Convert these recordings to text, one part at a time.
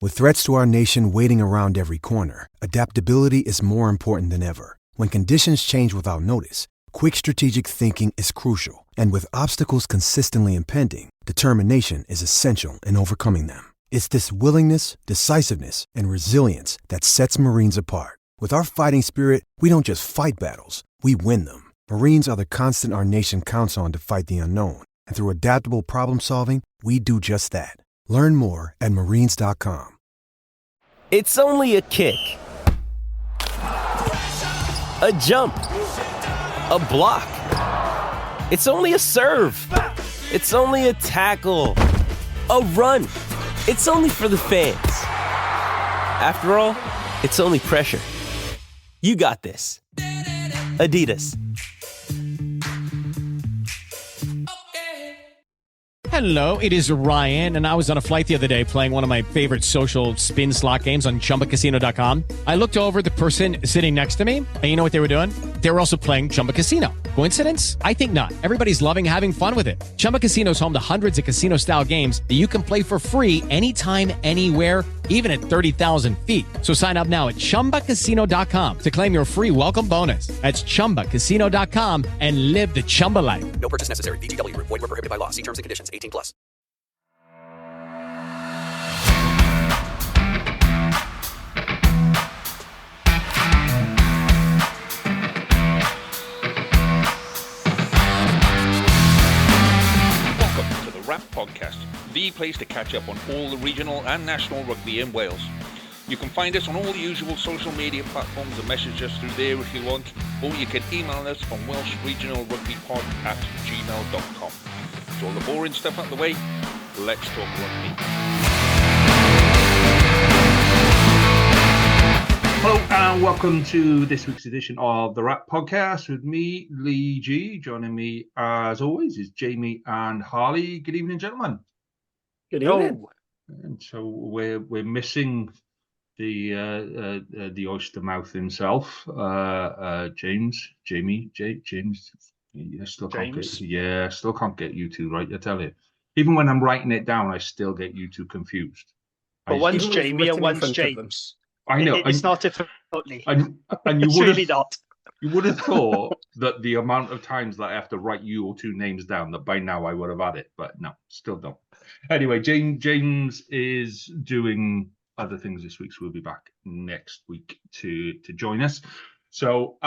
With threats to our nation waiting around every corner, adaptability is more important than ever. When conditions change without notice, quick strategic thinking is crucial. And with obstacles consistently impending, determination is essential in overcoming them. It's this willingness, decisiveness, and resilience that sets Marines apart. With our fighting spirit, we don't just fight battles, we win them. Marines are the constant our nation counts on to fight the unknown. And through adaptable problem solving, we do just that. Learn more at marines.com. It's only a kick, a jump, a block. It's only a serve. It's only a tackle, a run. It's only for the fans. After all, it's only pressure. You got this. Adidas. Hello, it is Ryan, and I was on a flight the other day playing one of my favorite social spin slot games on ChumbaCasino.com. I looked over at the person sitting next to me, and you know what they were doing? They were also playing Chumba Casino. Coincidence? I think not. Everybody's loving having fun with it. Chumba Casino is home to hundreds of casino-style games that you can play for free anytime, anywhere, even at 30,000 feet. So sign up now at ChumbaCasino.com to claim your free welcome bonus. That's ChumbaCasino.com and live the Chumba life. No purchase necessary. VGW. Void where prohibited by law. See terms and conditions. 18+. Welcome to the Wrap Podcast, the place to catch up on all the regional and national rugby in Wales. You can find us on all the usual social media platforms and message us through there if you want, or you can email us on welshregionalrugbypod@gmail.com. So all the boring stuff out the way, let's talk rugby. Hello and welcome to this week's edition of the Wrap Podcast with me, Lee G. Joining me as always is Jamie and Harley. Good evening, gentlemen. Good evening. And so we're missing the oyster mouth himself, James. I still can't get you two right. I tell you, even when I'm writing it down, I still get you two confused. But one's Jamie and one's James. I know it's not difficult. And you it's would really have, not. You would have thought that the amount of times that I have to write your two names down, that by now I would have had it, but no, still don't. Anyway, James is doing other things this week, so we'll be back next week to join us. So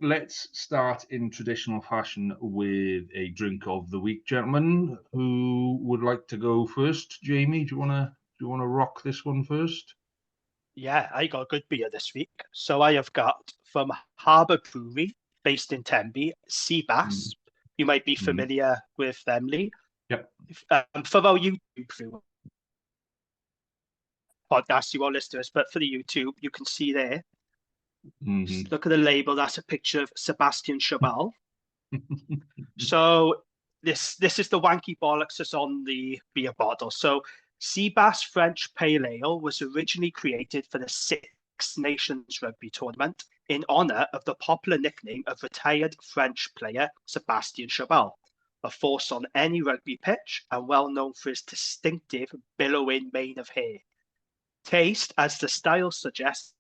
let's start in traditional fashion with a drink of the week, gentlemen. Who would like to go first? Jamie, do you wanna rock this one first? Yeah, I got a good beer this week. So I have got from Harbour Brewery, based in Tenby, Sea Bass. You might be familiar with them, Lee. Yep. For our YouTube podcast, you all listeners, but for the YouTube, you can see there. Look at the label. That's a picture of Sebastian Chabal. So this is the wanky bollocks that's on the beer bottle. So Sea Bass French Pale Ale was originally created for the Six Nations Rugby Tournament in honour of the popular nickname of retired French player Sebastian Chabal, a force on any rugby pitch and well known for his distinctive billowing mane of hair. Taste, as the style suggests,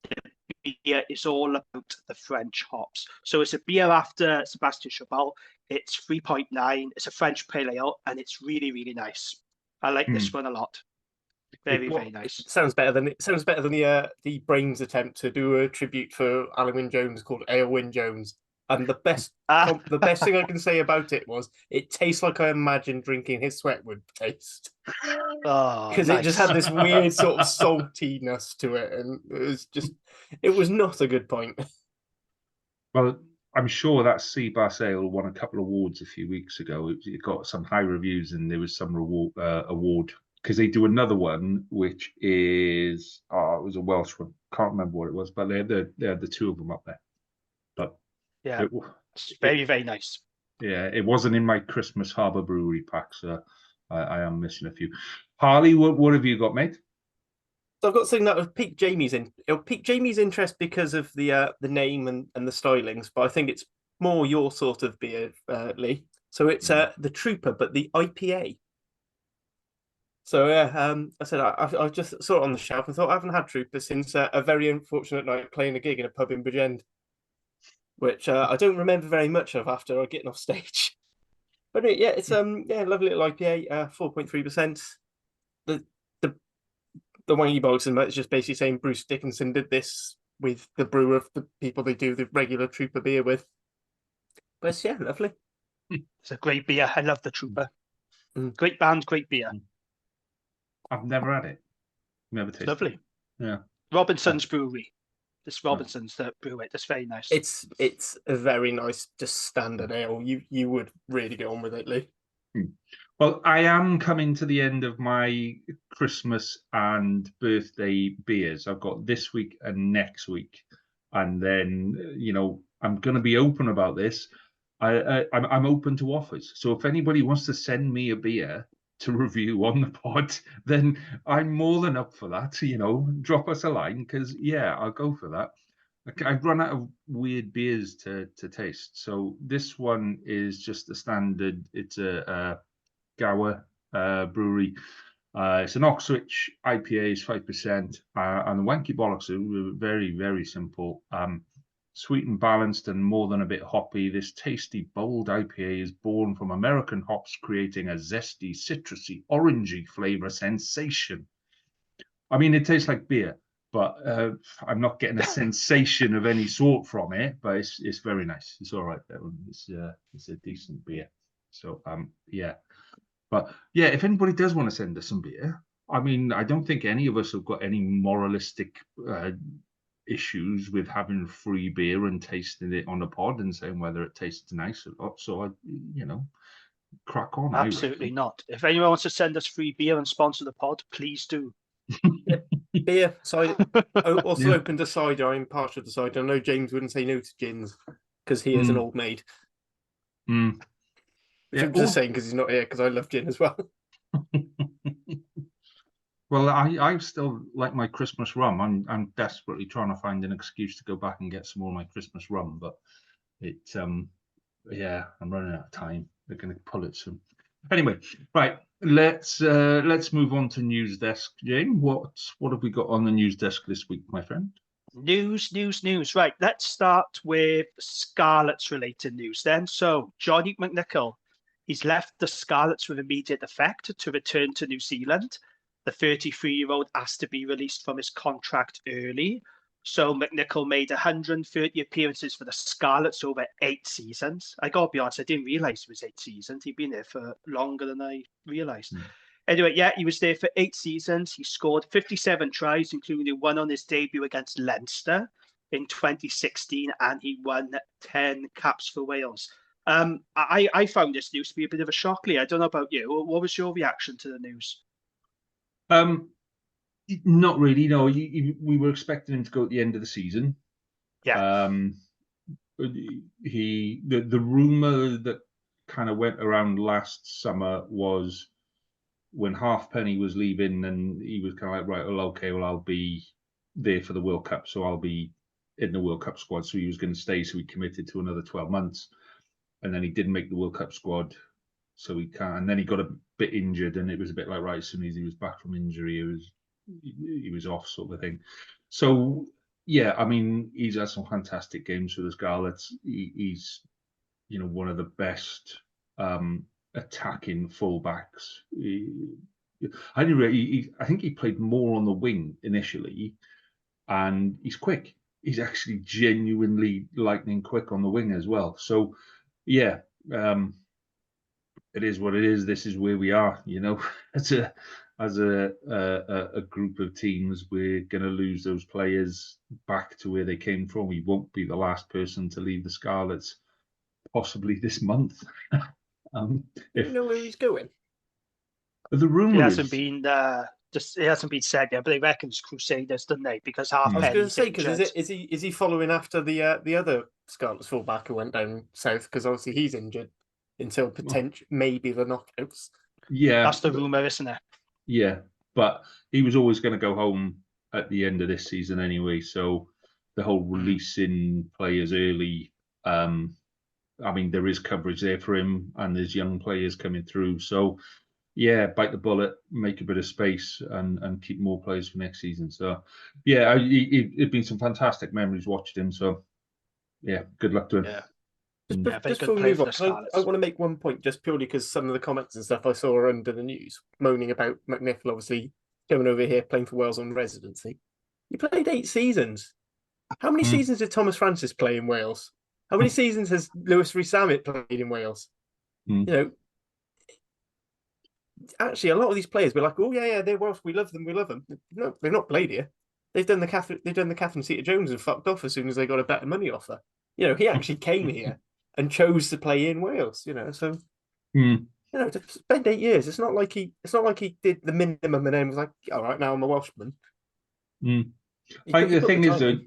the beer is all about the French hops. So it's a beer after Sebastian Chabal. It's 3.9. It's a French Pale Ale, and it's really, really nice. I like this one a lot. Very nice. Sounds better than the Brains attempt to do a tribute for Alan Wyn Jones called Ale Wyn Jones. And the best thing I can say about it was it tastes like I imagined drinking his sweat would taste. Because it just had this weird sort of saltiness to it, and it was not a good point. Well, I'm sure that Sea Bass Ale won a couple of awards a few weeks ago. It got some high reviews, and there was some award because they do another one, which is it was a Welsh one. Can't remember what it was, but they had the two of them up there. But yeah, it's very, very nice. Yeah, it wasn't in my Christmas Harbour Brewery pack, so I am missing a few. Harley, what have you got, mate? So I've got something that would pique Jamie's interest because of the name and the stylings, but I think it's more your sort of beer, Lee. So it's the Trooper, but the IPA. So yeah, I said I just saw it on the shelf and thought I haven't had Trooper since a very unfortunate night playing a gig in a pub in Bridgend, which I don't remember very much of after getting off stage. But yeah, it's lovely little IPA, 4.3%. The the the Wangy Bolton is just basically saying Bruce Dickinson did this with the brew of the people they do the regular Trooper beer with. But it's, yeah, lovely. It's a great beer. I love the Trooper. Mm. Great band, great beer. I've never had it. Never tasted Lovely. it. Yeah. Robinson's Brewery. This Robinson's that brew it. That's very nice. It's a very nice, just standard ale. You would really get on with it, Lee. Well, I am coming to the end of my Christmas and birthday beers. I've got this week and next week, and then I'm going to be open about this. I'm open to offers. So if anybody wants to send me a beer to review on the pod, then I'm more than up for that. Drop us a line because I'll go for that. I've run out of weird beers to taste. So this one is just the standard. It's a Gower brewery. It's an Oxwich IPA, is 5%, and the Wanky Bollocks are very, very simple. Sweet and balanced and more than a bit hoppy, this tasty, bold IPA is born from American hops, creating a zesty, citrusy, orangey flavor sensation. I mean, it tastes like beer, but I'm not getting a sensation of any sort from it, but it's very nice. It's all right, that one. It's a decent beer. So, But yeah, if anybody does want to send us some beer, I mean, I don't think any of us have got any moralistic issues with having free beer and tasting it on a pod and saying whether it tastes nice or not. So, crack on. Absolutely not. If anyone wants to send us free beer and sponsor the pod, please do. Beer, cider. Also open to cider. I'm partial to cider. I know James wouldn't say no to gins because he is an old maid. Which I'm just saying because he's not here because I love gin as well. Well, I still like my Christmas rum. I'm desperately trying to find an excuse to go back and get some more of my Christmas rum, but I'm running out of time. They're going to pull it soon. Anyway, right, let's move on to news desk. Jane, what have we got on the news desk this week, my friend? News. Right, let's start with Scarlets related news then. So Johnny McNichol, he's left the Scarlets with immediate effect to return to New Zealand. The 33-year-old asked to be released from his contract early. So McNichol made 130 appearances for the Scarlets over 8 seasons. I gotta be honest, I didn't realise it was 8 seasons. He'd been there for longer than I realised. Anyway, he was there for 8 seasons. He scored 57 tries, including one on his debut against Leinster in 2016, and he won 10 caps for Wales. I found this news to be a bit of a shock, Lee. I don't know about you. What was your reaction to the news? Not really. No, we were expecting him to go at the end of the season. Yeah. The rumor that kind of went around last summer was when Halfpenny was leaving, and he was kind of like, right, well, okay, well, I'll be there for the World Cup, so I'll be in the World Cup squad. So he was going to stay, so he committed to another 12 months, and then he didn't make the World Cup squad, so he can't. And then he got a bit injured, and it was a bit like, right, as soon as he was back from injury, he was off, sort of thing. So yeah, I mean, he's had some fantastic games for the Scarlets. He's one of the best attacking fullbacks. I think he played more on the wing initially, and he's quick. He's actually genuinely lightning quick on the wing as well. So yeah, it is what it is. This is where we are. As a group of teams, we're going to lose those players back to where they came from. We won't be the last person to leave the Scarlets, possibly this month. You know where he's going? The rumor it hasn't been said yet, but they reckon it's Crusaders, don't they? Because I was going to say, because is he following after the other Scarlets fullback who went down south? Because obviously he's injured until maybe the knockouts. Yeah, that's the rumor, isn't it? Yeah, but he was always going to go home at the end of this season anyway. So the whole releasing players early, I mean, there is coverage there for him, and there's young players coming through. So bite the bullet, make a bit of space, and keep more players for next season. So, yeah, it'd been some fantastic memories watching him. So, yeah, good luck to him. Yeah. Just, Yeah, very just good before we player move for on, the 'cause I Scarlets. want to make one point just purely because some of the comments and stuff I saw are under the news, moaning about McNichol obviously coming over here playing for Wales on residency. He played 8 seasons. How many seasons did Thomas Francis play in Wales? How many seasons has Lewis Rhys-Sammet played in Wales? You know, actually, a lot of these players were like, "Oh yeah, they're Welsh. We love them. We love them." No, they've not played here. They've done the Catherine Zeta-Jones and fucked off as soon as they got a better money offer. You know, he actually came here and chose to play in Wales. You know, so you know, to spend 8 years, it's not like he did the minimum and then was like, "All right, now I'm a Welshman." The thing is, though,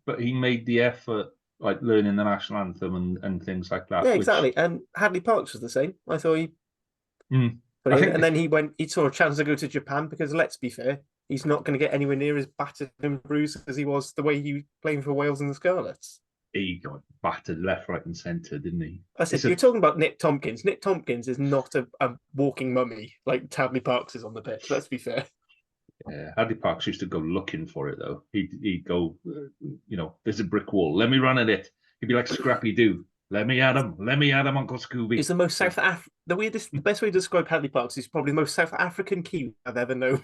but he made the effort, like learning the national anthem and things like that. Yeah, exactly. And Hadley Parks was the same. I thought he and then he saw a chance to go to Japan because let's be fair, he's not going to get anywhere near as battered and bruised as he was the way he was playing for Wales and the Scarlets. He got battered left, right, and centre, didn't he? I said, you're talking about Nick Tompkins. Nick Tompkins is not a walking mummy like Hadley Parks is on the pitch. Let's be fair. Yeah, Hadley Parks used to go looking for it though. He'd go, there's a brick wall. Let me run at it. He'd be like Scrappy Doo. Let me at him. Let me at him, Uncle Scooby. He's the most the best way to describe Hadley Parks is probably the most South African Kiwi I've ever known.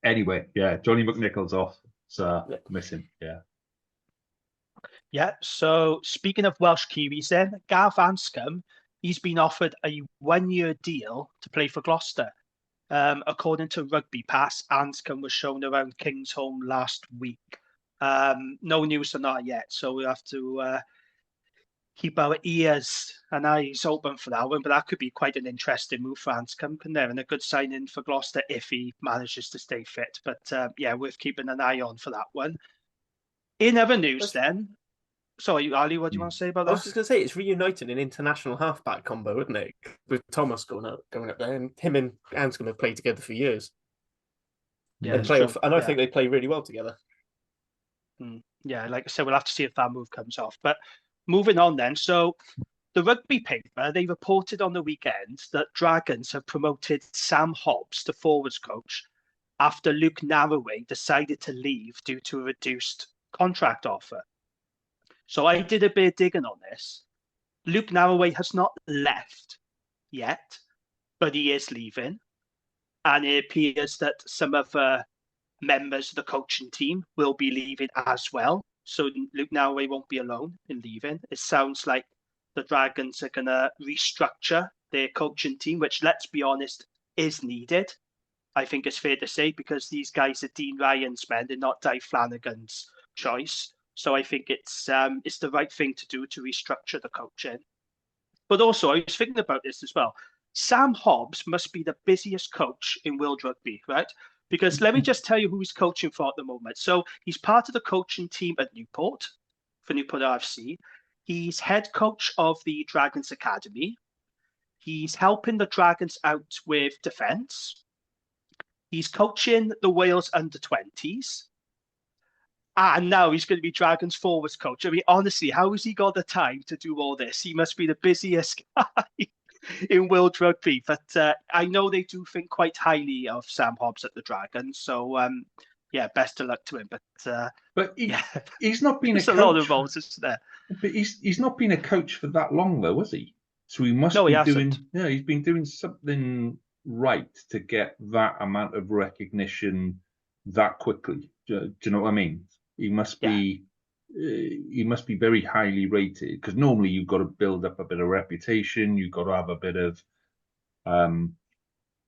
Anyway, yeah, Johnny McNichol's off. So miss him. Yeah. Yeah. So speaking of Welsh Kiwis, then Gav Anscombe, he's been offered a 1-year deal to play for Gloucester. According to Rugby Pass, Anscombe was shown around Kingsholm last week. No news on that yet, so we have to keep our ears and eyes open for that one. But that could be quite an interesting move for Anscombe, couldn't there? And a good signing for Gloucester if he manages to stay fit. But yeah, worth keeping an eye on for that one. In other news, then. Sorry, Ali, what do you want to say about that? I was just going to say it's reuniting an international halfback combo, isn't it? With Thomas going up there, and him and Anscombe have played together for years. Yeah, and I think they play really well together. Yeah, like I said, we'll have to see if that move comes off. But moving on then, so the Rugby paper, they reported on the weekend that Dragons have promoted Sam Hobbs to forwards coach after Luke Narraway decided to leave due to a reduced contract offer. So I did a bit of digging on this. Luke Narraway has not left yet, but he is leaving. And it appears that some other members of the coaching team will be leaving as well. So Luke Narraway won't be alone in leaving. It sounds like the Dragons are going to restructure their coaching team, which, let's be honest, is needed. I think it's fair to say, because these guys are Dean Ryan's men, they're not Dave Flanagan's choice. So I think it's the right thing to do to restructure the coaching. But also, I was thinking about this as well. Sam Hobbs must be the busiest coach in world rugby, right? Because let me just tell you who he's coaching for at the moment. So he's part of the coaching team at Newport, for Newport RFC. He's head coach of the Dragons Academy. He's helping the Dragons out with defence. He's coaching the Wales under-20s. And now he's going to be Dragons forwards coach. I mean, honestly, how has he got the time to do all this? He must be the busiest guy in world rugby. But I know they do think quite highly of Sam Hobbs at the Dragons. So, yeah, best of luck to him. But he's not been a coach. A lot of roles, isn't there? But he's not been a coach for that long, though, has he? So he must be doing... Yeah, he's been doing something right to get that amount of recognition that quickly. Do you know what I mean? He must be very highly rated, because normally you've got to build up a bit of reputation. You've got to have a bit of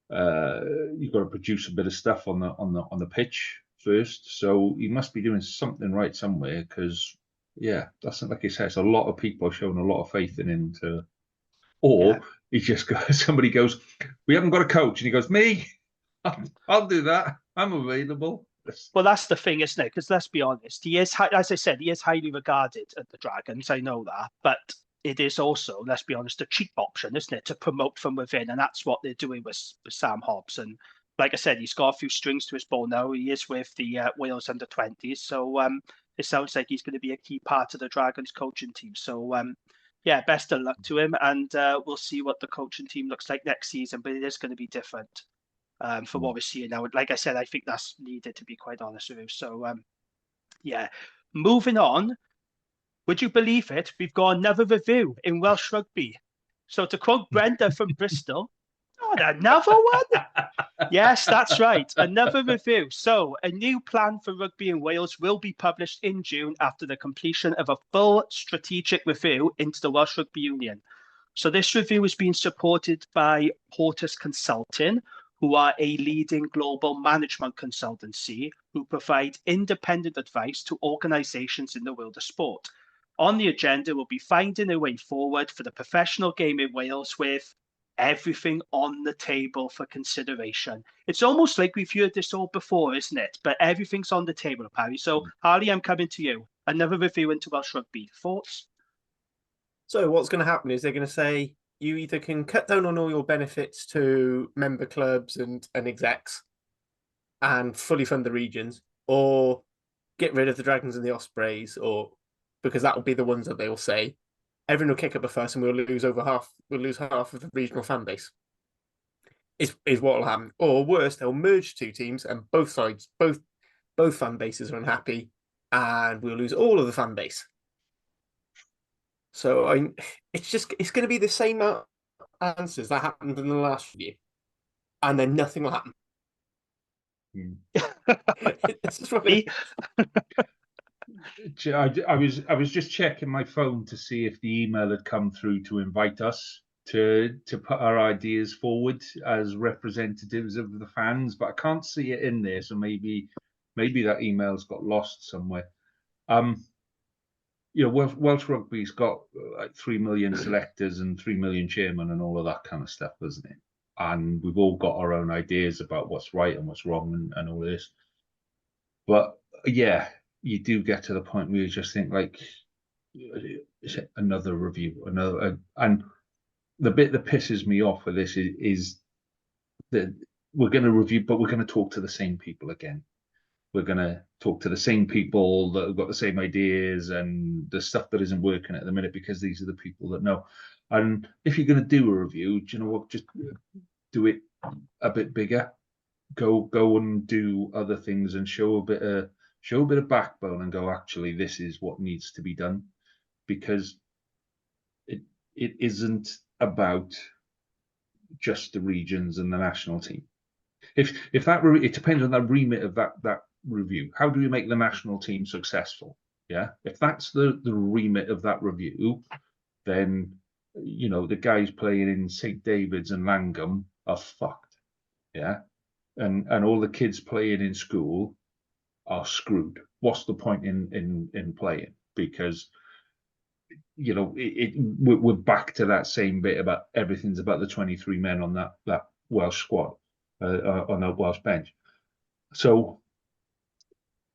you've got to produce a bit of stuff on the pitch first. So he must be doing something right somewhere, because that's like you said, it's a lot of people are showing a lot of faith in him he just goes, somebody goes, we haven't got a coach, and he goes, me, I'll do that. I'm available. Well, that's the thing, isn't it? Because let's be honest, he is, as I said, he is highly regarded at the Dragons. I know that, but it is also, let's be honest, a cheap option, isn't it, to promote from within, and that's what they're doing with Sam Hobbs. And like I said, he's got a few strings to his bow now. He is with the Wales under-20s, so it sounds like he's going to be a key part of the Dragons coaching team. So yeah, best of luck to him, and we'll see what the coaching team looks like next season. But it is going to be different from what we're seeing now. Like I said, I think that's needed, to be quite honest with you. So yeah, moving on. Would you believe it? We've got another review in Welsh rugby. So to quote Brenda from Bristol, oh, another one? Yes, that's right. Another review. So a new plan for rugby in Wales will be published in June after the completion of a full strategic review into the Welsh Rugby Union. So this review is being supported by Portus Consulting, who are a leading global management consultancy who provide independent advice to organizations in the world of sport. On the agenda will be finding a way forward for the professional game in Wales with everything on the table for consideration. It's almost like we've heard this all before, isn't it? But everything's on the table, Harry. So, Harley, I'm coming to you. Another review into Welsh rugby. Thoughts? So what's going to happen is they're going to say you either can cut down on all your benefits to member clubs and execs and fully fund the regions, or get rid of the Dragons and the Ospreys, or because that will be the ones that they will say everyone will kick up a fuss and we'll lose half of the regional fan base. Is what will happen. Or worse, they'll merge two teams and both sides, both fan bases are unhappy, and we'll lose all of the fan base. So it's going to be the same answers that happened in the last year, and then nothing will happen. This is what I was just checking my phone to see if the email had come through to invite us to put our ideas forward as representatives of the fans, but I can't see it in there. So maybe that email's got lost somewhere. Welsh rugby's got like 3 million selectors and 3 million chairmen and all of that kind of stuff, doesn't it? And we've all got our own ideas about what's right and what's wrong and all this. But yeah, you do get to the point where you just think like, another review, and the bit that pisses me off with this is that we're going to review, but we're going to talk to the same people again. We're going to talk to the same people that have got the same ideas and the stuff that isn't working at the minute, because these are the people that know. And if you're going to do a review, do you know what? Just do it a bit bigger. Go and do other things and show a bit of backbone and go, actually, this is what needs to be done, because it isn't about just the regions and the national team. If that it depends on the remit of that review. How do we make the national team successful? Yeah, if that's the remit of that review, then the guys playing in St. David's and Langham are fucked. Yeah, and all the kids playing in school are screwed. What's the point in playing? Because we're back to that same bit about everything's about the 23 men on that Welsh squad, on that Welsh bench. So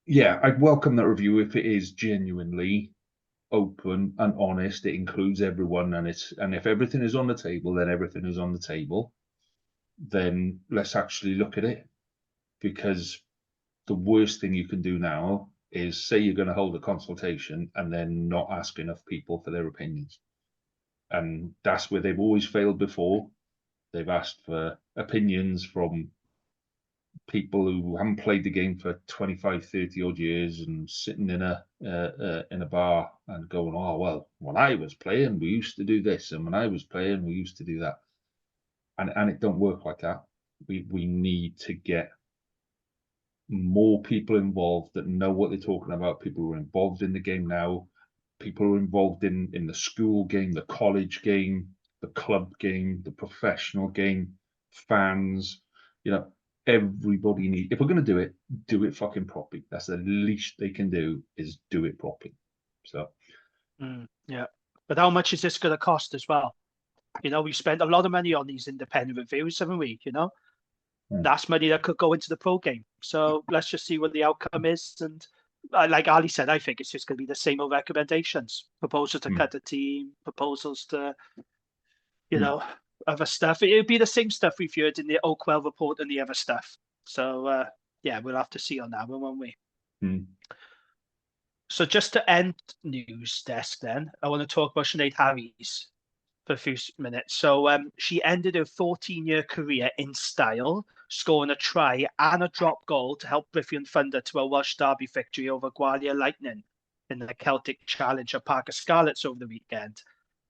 yeah, I'd welcome that review if it is genuinely open and honest. It includes everyone, and if everything is on the table, then everything is on the table. Then let's actually look at it, because the worst thing you can do now is say you're going to hold a consultation and then not ask enough people for their opinions. And that's where they've always failed before. They've asked for opinions from people who haven't played the game for 25, 30 odd years and sitting in a bar and going, oh, well, when I was playing, we used to do this. And when I was playing, we used to do that. And it don't work like that. We need to get more people involved that know what they're talking about, people who are involved in the game now, people who are involved in the school game, the college game, the club game, the professional game, fans, everybody if we're going to do it fucking properly. That's the least they can do, is do it properly. So yeah, but how much is this going to cost as well? We've spent a lot of money on these independent reviews, haven't we? That's money that could go into the pro game. So let's just see what the outcome is. And like Ali said, I think it's just going to be the same old recommendations, proposals to cut the team, proposals to, other stuff. It would be the same stuff we've heard in the Oakwell report and the other stuff. So yeah, we'll have to see on that one, won't we? So just to end news desk, then I want to talk about Sinead Harries for a few minutes. So she ended her 14-year career in style, scoring a try and a drop goal to help Brithion Thunder to a Welsh derby victory over Gwalior Lightning in the Celtic Challenge at Parker Scarlets over the weekend.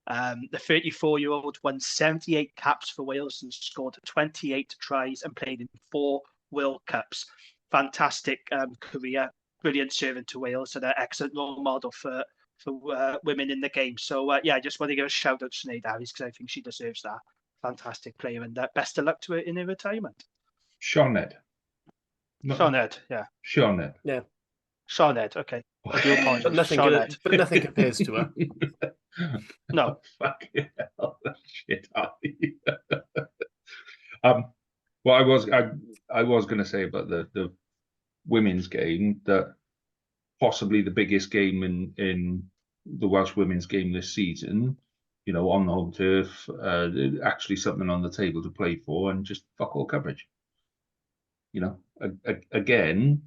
The 34-year-old won 78 caps for Wales and scored 28 tries and played in 4 World Cups. Fantastic career, brilliant servant to Wales and an excellent role model for women in the game. So, I just want to give a shout out to Sinead Harries because I think she deserves that. Fantastic player, and best of luck to her in her retirement. Sinead. Sinead, yeah. Sinead. Yeah. Sinead, okay. I do apologise. But nothing compares to her. No. Fucking hell, shit. Well, I was going to say about the women's game that possibly the biggest game in the Welsh women's game this season, on the home turf, actually something on the table to play for, and just fuck all coverage. Again,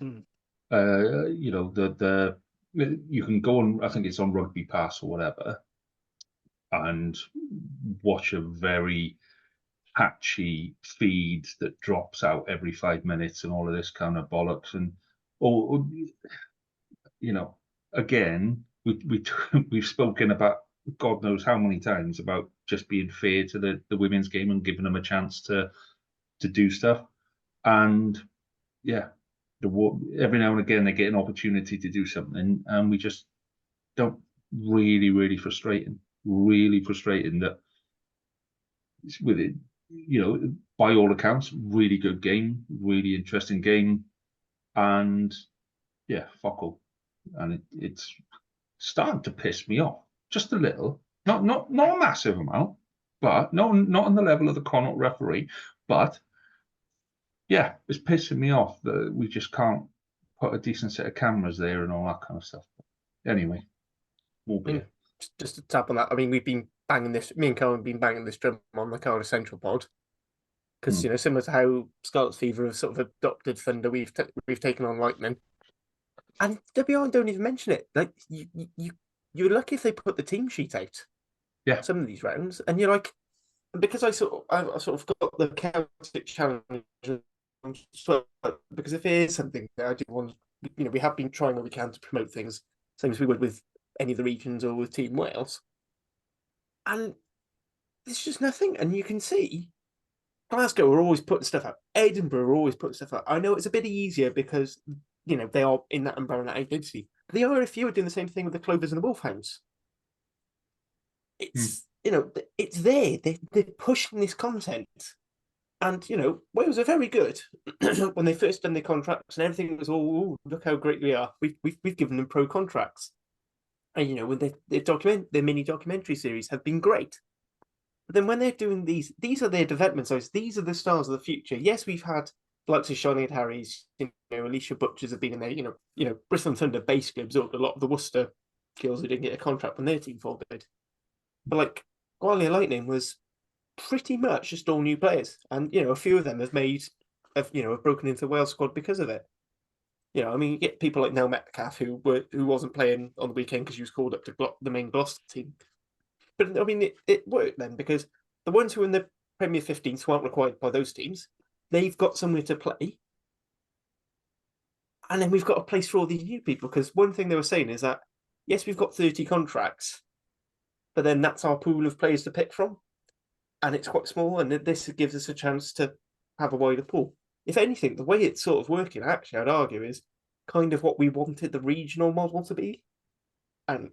you can go on, I think it's on Rugby Pass or whatever, and watch a very patchy feed that drops out every 5 minutes and all of this kind of bollocks. And again, we've spoken about God knows how many times about just being fair to the women's game and giving them a chance to do stuff. And every now and again they get an opportunity to do something, and we just don't. Really frustrating that with it, by all accounts, really good game, really interesting game, and fuck all. And it's starting to piss me off just a little, not a massive amount, but not on the level of the Connaught referee, but it's pissing me off that we just can't put a decent set of cameras there and all that kind of stuff. Anyway, more beer. Just to tap on that, I mean, we've been banging this. Me and Colin have been banging this drum on the Cardiff Central pod because similar to how Scarlet Fever have sort of adopted Thunder, we've taken on Lightning, and WR don't even mention it. Like you're lucky if they put the team sheet out. Yeah, some of these rounds, and you're like, because I sort of got the Celtic Challenge, because if it is something that I do want, we have been trying what we can to promote things, same as we would with any of the regions or with Team Wales. And it's just nothing. And you can see Glasgow are always putting stuff up. Edinburgh are always putting stuff up. I know it's a bit easier because, they are in that umbrella identity. But they are if you were doing the same thing with the Clovers and the Wolfhounds. It's, it's there. They're pushing this content. And, Wales are very good. When they first done their contracts and everything was all, look how great we are. We've given them pro contracts. And, when their mini documentary series have been great. But then when they're doing these are their development sites. These are the stars of the future. Yes, we've had the likes of Sinead Harries, Alicia Butchers have been in there. Bristol Thunder basically absorbed a lot of the Worcester girls who didn't get a contract when their team folded. But Gwalior Lightning was pretty much just all new players, and a few of them have broken into the Wales squad because of it. You get people like Nell Metcalf who wasn't playing on the weekend because she was called up to the main Gloucester team. But it worked then, because the ones who are in the Premier 15s who aren't required by those teams, they've got somewhere to play, and then we've got a place for all these new people. Because one thing they were saying is that yes, we've got 30 contracts, but then that's our pool of players to pick from. And it's quite small, and this gives us a chance to have a wider pool. If anything, the way it's sort of working, actually, I'd argue, is kind of what we wanted the regional model to be. And,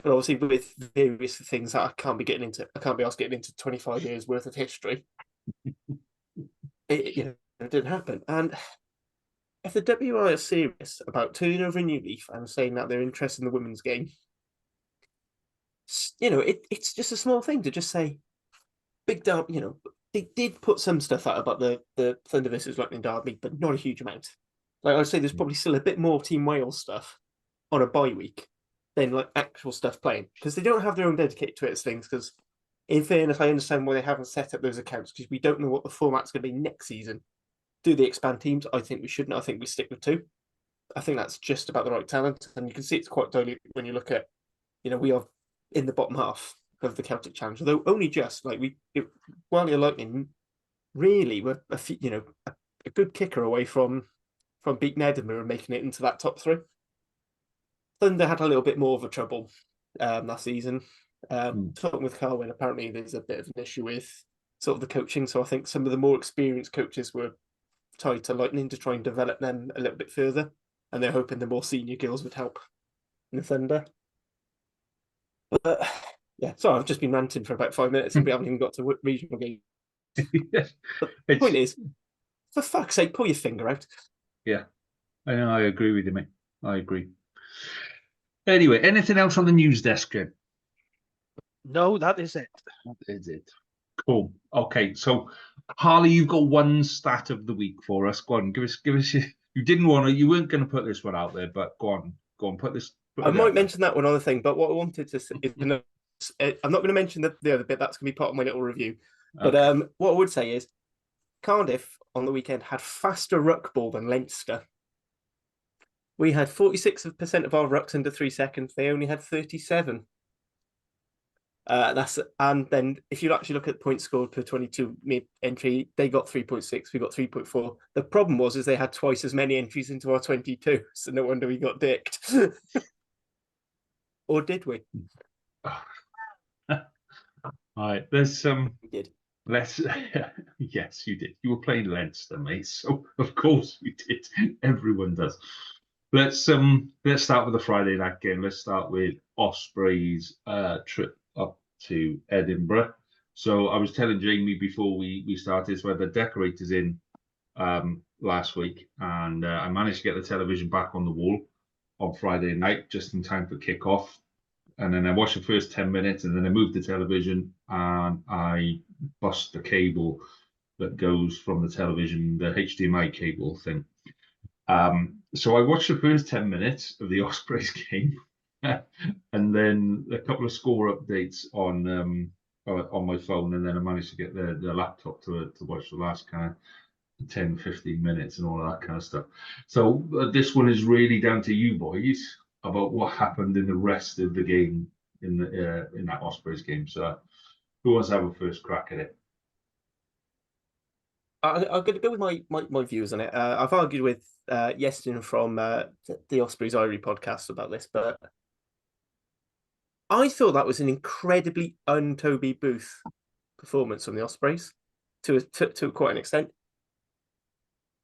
but obviously with various things that I can't be asked getting into 25 years worth of history. It didn't happen. And if the WI are serious about turning over a new leaf and saying that they're interested in the women's game, it's just a small thing to just say, big derby. They did put some stuff out about the Thunder versus Lightning derby, but not a huge amount. I'd say there's probably still a bit more Team Wales stuff on a bye week than actual stuff playing, because they don't have their own dedicated Twitter things. Because in fairness, I understand why they haven't set up those accounts, because we don't know what the format's going to be next season. Do they expand teams? I think we shouldn't. I think we stick with 2. I think that's just about the right talent, and you can see it's quite dilute when you look at, we are in the bottom half of the Celtic Challenge, although only just like while you're Lightning, really we're a good kicker away from beating Edinburgh and making it into that top three. Thunder had a little bit more of a trouble last season. Talking with Carwyn, apparently there's a bit of an issue with sort of the coaching, so I think some of the more experienced coaches were tied to Lightning to try and develop them a little bit further, and they're hoping the more senior girls would help in the Thunder. But yeah, sorry, I've just been ranting for about 5 minutes and we haven't even got to regional games. But the point is, for fuck's sake, pull your finger out. Yeah, I know. I agree with you, mate. I agree. Anyway, anything else on the news desk, Jim? No, that is it. That is it. Cool. Okay, so Harley, you've got one stat of the week for us. Go on, give us. You weren't going to put this one out there, but go on, put this. I might mention that one other thing, but what I wanted to say is, I'm not going to mention the other bit. That's going to be part of my little review. But what I would say is, Cardiff on the weekend had faster ruck ball than Leinster. We had 46% of our rucks under 3 seconds. They only had 37. And then if you actually look at points scored per 22 entry, they got 3.6, we got 3.4. The problem was they had twice as many entries into our 22, so no wonder we got dicked. Or did we? All right, there's We did. let's. Yes, you did. You were playing Leinster, mate. So of course we did. Everyone does. Let's start with the Friday night game. Let's start with Ospreys' trip up to Edinburgh. So I was telling Jamie before we started, so I had the decorators in last week, and I managed to get the television back on the wall on Friday night just in time for kickoff. And then I watched the first 10 minutes, and then I moved the television and I bust the cable that goes from the television, the HDMI cable thing. So I watched the first 10 minutes of the Ospreys game, and then a couple of score updates on my phone, and then I managed to get the laptop to watch the last kind of 10, 15 minutes and all that kind of stuff. So this one is really down to you boys about what happened in the rest of the game in that Ospreys game. So who wants to have a first crack at it? I'm going to go with my views on it. I've argued with Yestin from the Ospreys Irie podcast about this, but I thought that was an incredibly un-Toby Booth performance from the Ospreys to quite an extent,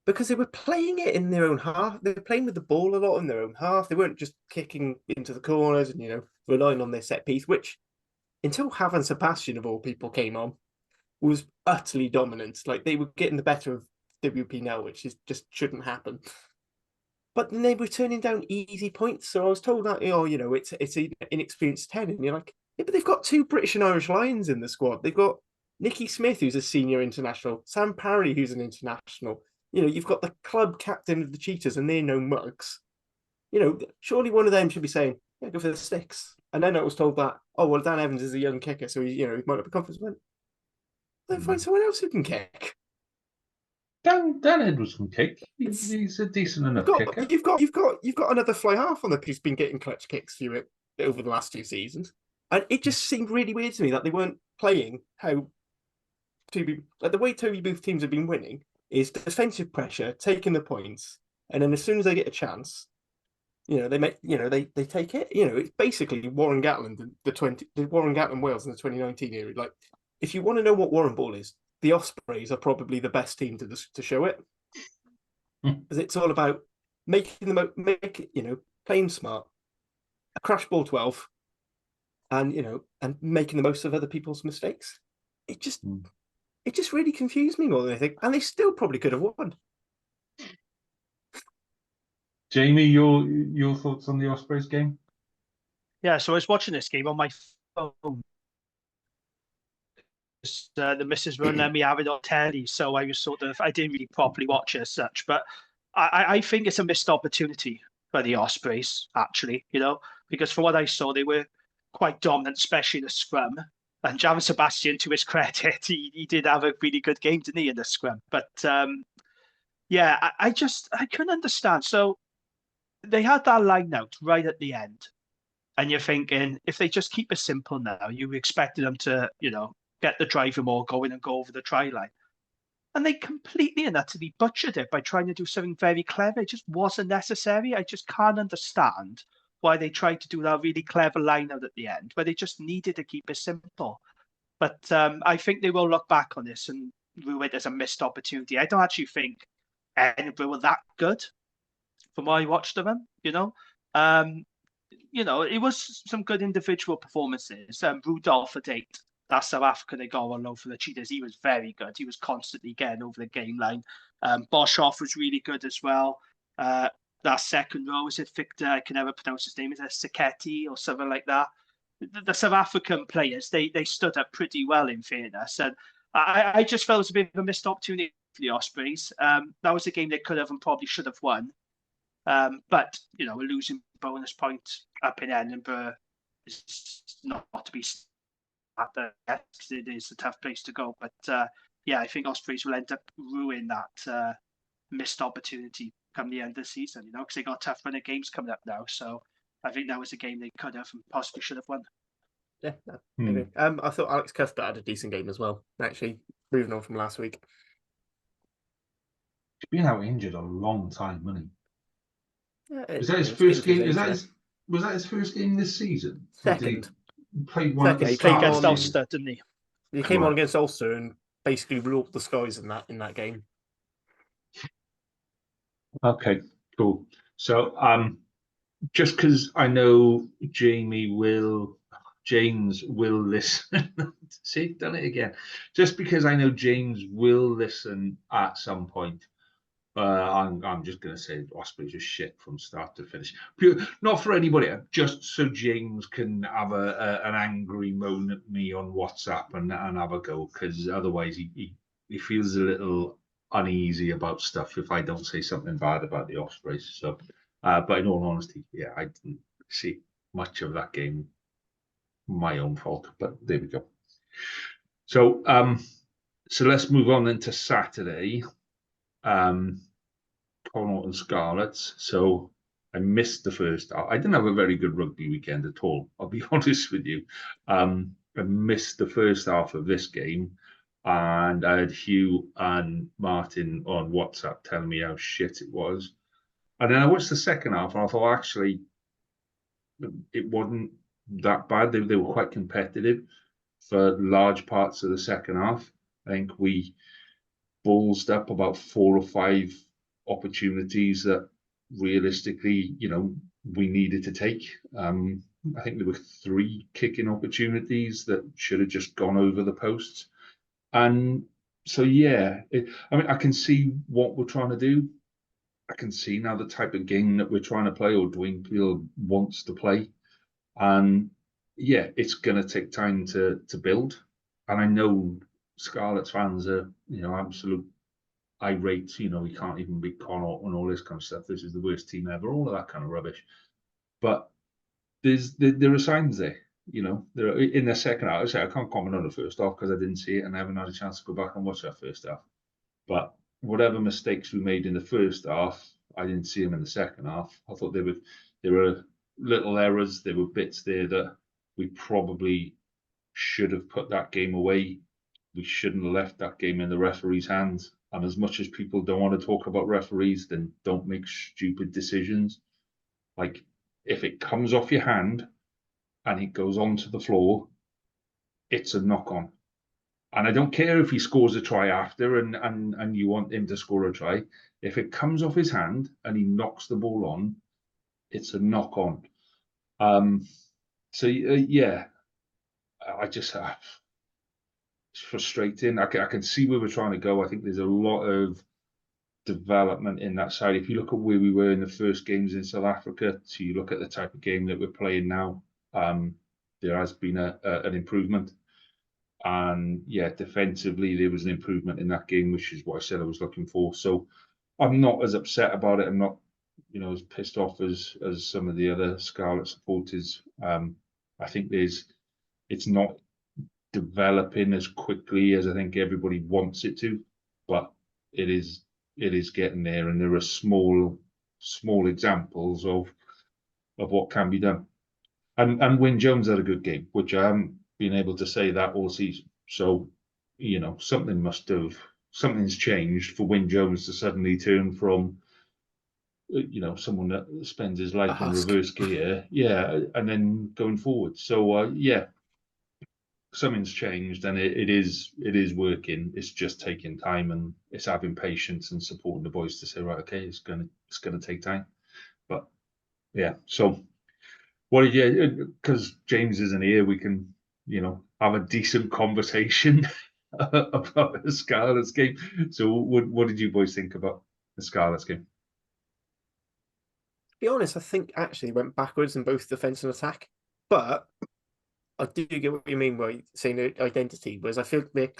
because they were playing it in their own half. They were playing with the ball a lot in their own half. They weren't just kicking into the corners and relying on their set piece, which until Havan Sebastian of all people came on was utterly dominant. Like, they were getting the better of WP now, which just shouldn't happen. But then they were turning down easy points. So I was told that, it's an inexperienced 10. And you're like, yeah, but they've got two British and Irish Lions in the squad. They've got Nicky Smith, who's a senior international, Sam Parry, who's an international. You've got the club captain of the Cheetahs, and they're no mugs. Surely one of them should be saying, yeah, go for the sticks. And then I was told that, oh, well, Dan Evans is a young kicker, so he might not be confident. Then find someone else who can kick. Dan Edwards can kick. He's a decent enough kicker. You've got another fly half on the who's been getting clutch kicks through it over the last 2 seasons, and it just seemed really weird to me that they weren't playing how the way Toby Booth teams have been winning is defensive pressure, taking the points, and then as soon as they get a chance, they take it. It's basically Warren Gatland Warren Gatland Wales in the 2019 era. Like, if you want to know what Warren Ball is, the Ospreys are probably the best team to show it, because it's all about playing smart, a crash ball 12, and making the most of other people's mistakes. It just really confused me more than anything, and they still probably could have won. Jamie, your thoughts on the Ospreys game? Yeah, so I was watching this game on my phone. The missus were letting me have it on telly, so I was I didn't really properly watch it as such. But I think it's a missed opportunity for the Ospreys, actually, because for what I saw, they were quite dominant, especially in the scrum. And Javan Sebastian, to his credit, he did have a really good game, didn't he, in the scrum? But I couldn't understand. So they had that line out right at the end. And you're thinking, if they just keep it simple now, you expected them to, get the driving more going and go over the try line. And they completely and utterly butchered it by trying to do something very clever. It just wasn't necessary. I just can't understand why they tried to do that really clever line out at the end, where they just needed to keep it simple. But I think they will look back on this and view it as a missed opportunity. I don't actually think Edinburgh were that good from what I watched of them, it was some good individual performances. Rudolph at 8, that South African they got on loan for the Cheetahs, he was very good. He was constantly getting over the game line. Boshoff was really good as well. That second row, is it Victor? I can never pronounce his name. Is it Siketi or something like that? The South African players, they stood up pretty well in fairness. And I just felt it was a bit of a missed opportunity for the Ospreys. That was a game they could have and probably should have won. But, a losing bonus point up in Edinburgh is not to be at because it is a tough place to go. But, I think Ospreys will end up ruining that missed opportunity come the end of the season, because they got a tough run of games coming up now. So I think that was a game they could have and possibly should have won. Yeah, I agree. I thought Alex Cuthbert had a decent game as well, actually, moving on from last week. He's been out injured a long time, hasn't he? Yeah, was that his first game? Was that his first game this season? Second. He played one. Second. He played against Ulster, didn't he? He came on against Ulster and basically ruled the skies in that game. Okay, cool. So, just because I know James will listen. See, done it again. Just because I know James will listen at some point. I'm just going to say Ospreys are shit from start to finish. Not for anybody, just so James can have an angry moan at me on WhatsApp and have a go, because otherwise he feels a little uneasy about stuff if I don't say something bad about the Ospreys. So, but in all honesty, I didn't see much of that game. My own fault, but there we go. So, so let's move on then to Saturday. Connaught and Scarlets. So I missed the first. I didn't have a very good rugby weekend at all, I'll be honest with you. I missed the first half of this game, and I had Hugh and Martin on WhatsApp telling me how shit it was. And then I watched the second half, and I thought, actually, it wasn't that bad. They were quite competitive for large parts of the second half. I think we ballsed up about 4 or 5 opportunities that realistically, we needed to take. I think there were 3 kicking opportunities that should have just gone over the posts. And so, I can see what we're trying to do. I can see now the type of game that we're trying to play, or Dwayne Peel wants to play. And it's going to take time to build. And I know Scarlets fans are, absolute irate, we can't even beat Connaught and all this kind of stuff. This is the worst team ever, all of that kind of rubbish. But there are signs there, They're in the second half. I can't comment on the first half because I didn't see it and I haven't had a chance to go back and watch that first half. But whatever mistakes we made in the first half, I didn't see them in the second half. I thought there were little errors. There were bits there that we probably should have put that game away. We shouldn't have left that game in the referee's hands. And as much as people don't want to talk about referees, then don't make stupid decisions. Like, if it comes off your hand and it goes onto the floor, it's a knock-on. And I don't care if he scores a try after and you want him to score a try. If it comes off his hand and he knocks the ball on, it's a knock-on. I just it's frustrating. I can see where we're trying to go. I think there's a lot of development in that side. If you look at where we were in the first games in South Africa, so you look at the type of game that we're playing now, there has been an improvement. And defensively, there was an improvement in that game, which is what I said I was looking for. So I'm not as upset about it. I'm not, as pissed off as some of the other Scarlet supporters. I think it's not developing as quickly as I think everybody wants it to, but it is getting there. And there are small small examples of what can be done. And Wyn Jones had a good game, which I haven't been able to say that all season. So, something's changed for Wyn Jones to suddenly turn from, someone that spends his life in reverse gear, and then going forward. So, something's changed, and it is working. It's just taking time, and it's having patience and supporting the boys to say, right, okay, it's gonna take time. But yeah, so what did you? Because James isn't here, we can have a decent conversation about the Scarlets game. So what did you boys think about the Scarlets game? To be honest, I think actually went backwards in both defence and attack, but I do get what you mean by saying identity. Whereas I feel they're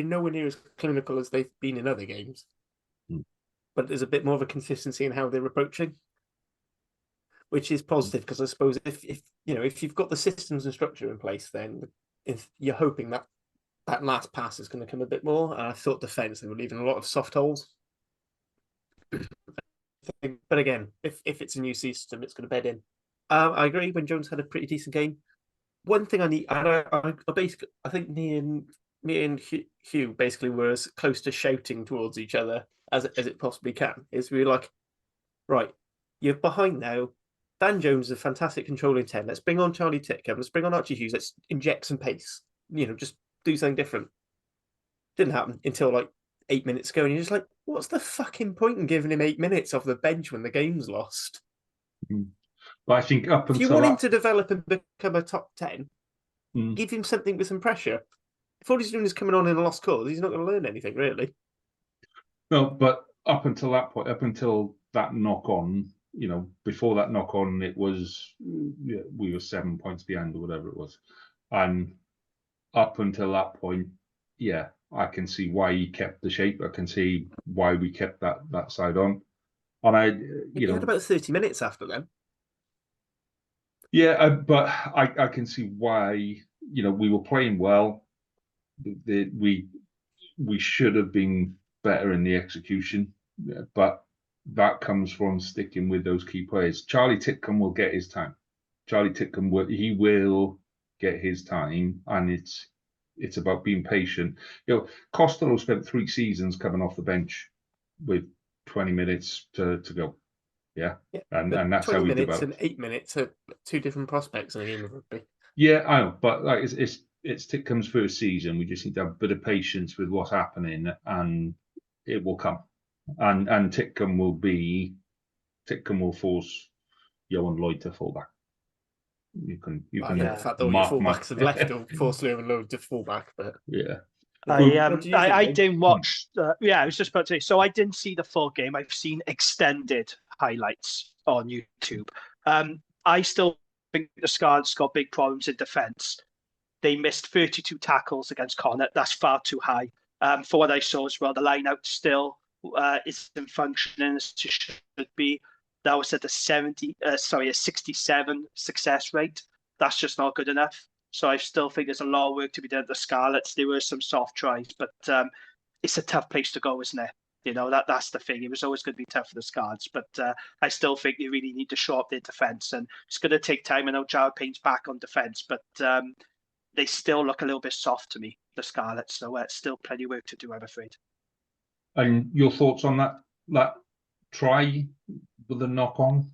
nowhere near as clinical as they've been in other games, but there's a bit more of a consistency in how they're approaching, which is positive because I suppose if you've got the systems and structure in place, then if you're hoping that last pass is going to come a bit more. And I thought defence, they were leaving a lot of soft holes. But again, if it's a new system, it's going to bed in. I agree. Wyn Jones had a pretty decent game. One thing I think me and Hugh basically were as close to shouting towards each other as it possibly can. Is we were like, right, you're behind now. Dan Jones is a fantastic controlling 10. Let's bring on Charlie Titcombe. Let's bring on Archie Hughes. Let's inject some pace. Just do something different. Didn't happen until like 8 minutes ago, and you're just like, what's the fucking point in giving him 8 minutes off the bench when the game's lost? But I think if you want him to develop and become a top 10, give him something with some pressure. If all he's doing is coming on in a lost cause, he's not going to learn anything, really. No, but up until that point, up until that knock on, before that knock on, it was we were 7 points behind or whatever it was, and up until that point, I can see why he kept the shape. I can see why we kept that side on. And you had about 30 minutes after then. Yeah, but I can see why. We were playing well. We should have been better in the execution, but that comes from sticking with those key players. Charlie Titcombe will get his time. Charlie Titcombe will get his time, and it's about being patient. Costello spent 3 seasons coming off the bench with 20 minutes to go. Yeah, and that's how we develop. 20 minutes and 8 minutes are 2 different prospects in a game of rugby. Yeah, I know, but like it's Titcombe's first season. We just need to have a bit of patience with what's happening, and it will come. And Titcombe will force Johan Lloyd to fall back. You can. The fact that all your fullbacks have left will force Johan Lloyd to fall back, but yeah. I didn't watch. I was just about to say. So I didn't see the full game. I've seen extended highlights on YouTube. I still think the Scarlets got big problems in defence. They missed 32 tackles against Connacht. That's far too high. For what I saw as well, the line out still isn't functioning as it should be. That was at a 67 success rate. That's just not good enough. So I still think there's a lot of work to be done at the Scarlets. There were some soft tries, but it's a tough place to go, isn't it? That's the thing. It was always going to be tough for the Scarlets, but I still think they really need to show up their defence, and it's going to take time. I know Jared Payne's back on defence, but they still look a little bit soft to me, the Scarlets. So it's still plenty of work to do, I'm afraid. And your thoughts on that try with the knock on?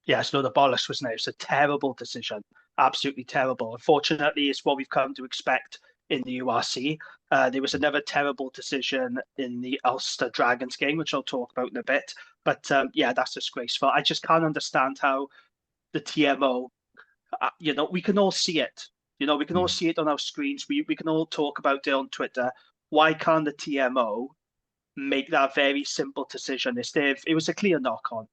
Yes, no, the bollocks, wasn't it? It was a terrible decision. Absolutely terrible. Unfortunately, it's what we've come to expect in the URC. There was another terrible decision in the Ulster Dragons game, which I'll talk about in a bit. But that's disgraceful. I just can't understand how the TMO, we can all see it. We can all see it on our screens. We can all talk about it on Twitter. Why can't the TMO make that very simple decision? It was a clear knock on.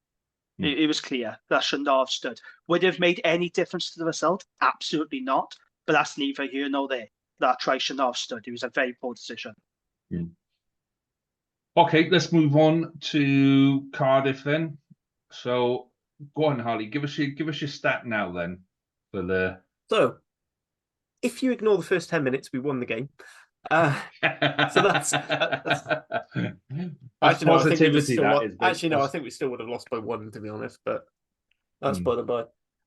It was clear. That should not have stood. Would it have made any difference to the result? Absolutely not. But that's neither here nor there. That try should not have stood. It was a very poor decision. Okay, let's move on to Cardiff then. So go on, Harley. Give us your stat now then. So if you ignore the first 10 minutes, we won the game. So that's That's Actually, no, I think we would positivity. still That is. actually, no, I think we still would have lost by 1, to be honest. But that's by the by.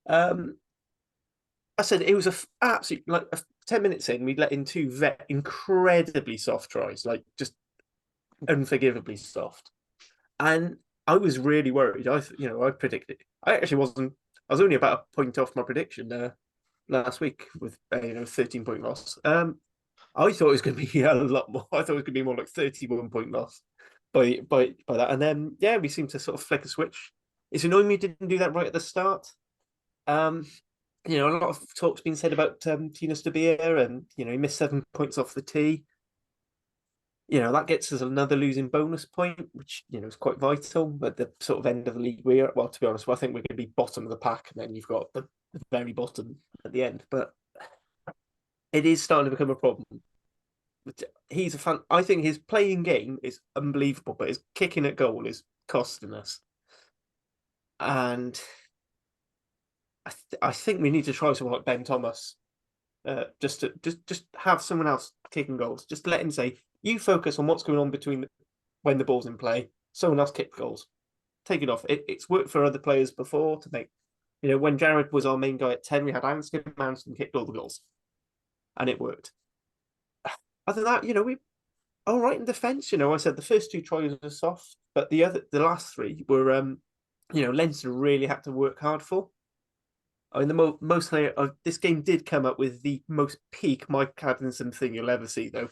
I said it was absolute like 10 minutes in, we'd let in 2 incredibly soft tries, like just unforgivably soft. And I was really worried. I predicted. I actually wasn't. I was only about a point off my prediction last week with 13-point loss. I thought it was going to be a lot more. I thought it was going to be more like 31-point loss by that. And then we seemed to sort of flick a switch. It's annoying we didn't do that right at the start. A lot of talk's been said about Tino Stabia, and he missed 7 points off the tee. That gets us another losing bonus point, which is quite vital at the sort of end of the league. To be honest, I think we're going to be bottom of the pack, and then you've got the very bottom at the end. But it is starting to become a problem. He's a fan. I think his playing game is unbelievable, but his kicking at goal is costing us. And I think we need to try someone like Ben Thomas, just have someone else kicking goals. Just let him say, you focus on what's going on between when the ball's in play. Someone else kick goals. Take it off. It's worked for other players before to make. When Jared was our main guy at 10, we had Anderson kicked all the goals, and it worked. Other than that, we all right in defence. I said the first 2 tries were soft, but the last 3 were, Leinster really had to work hard for. I mean, this game did come up with the most peak Mike Adamson thing you'll ever see, though.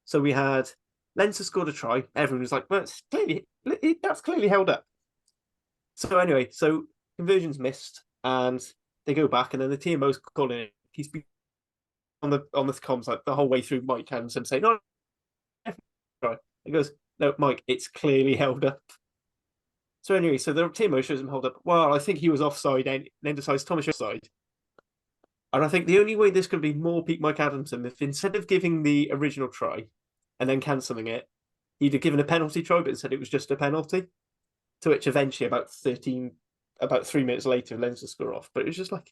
So we had Leinster scored a try. Everyone was like, "Well, that's clearly held up." So anyway, conversions missed, and they go back, and then the TMO's calling it. He's been on the comms like the whole way through. Mike Adamson saying, "No, right." He goes, "No, Mike, it's clearly held up." So anyway, the TMO shows him hold up. Well, I think he was offside, and then decides Thomas was offside. And I think the only way this could be more peak Mike Adamson if instead of giving the original try and then cancelling it, he'd have given a penalty try, but said it was just a penalty. To which eventually, about 3 minutes later, Leinster score off. But it was just like,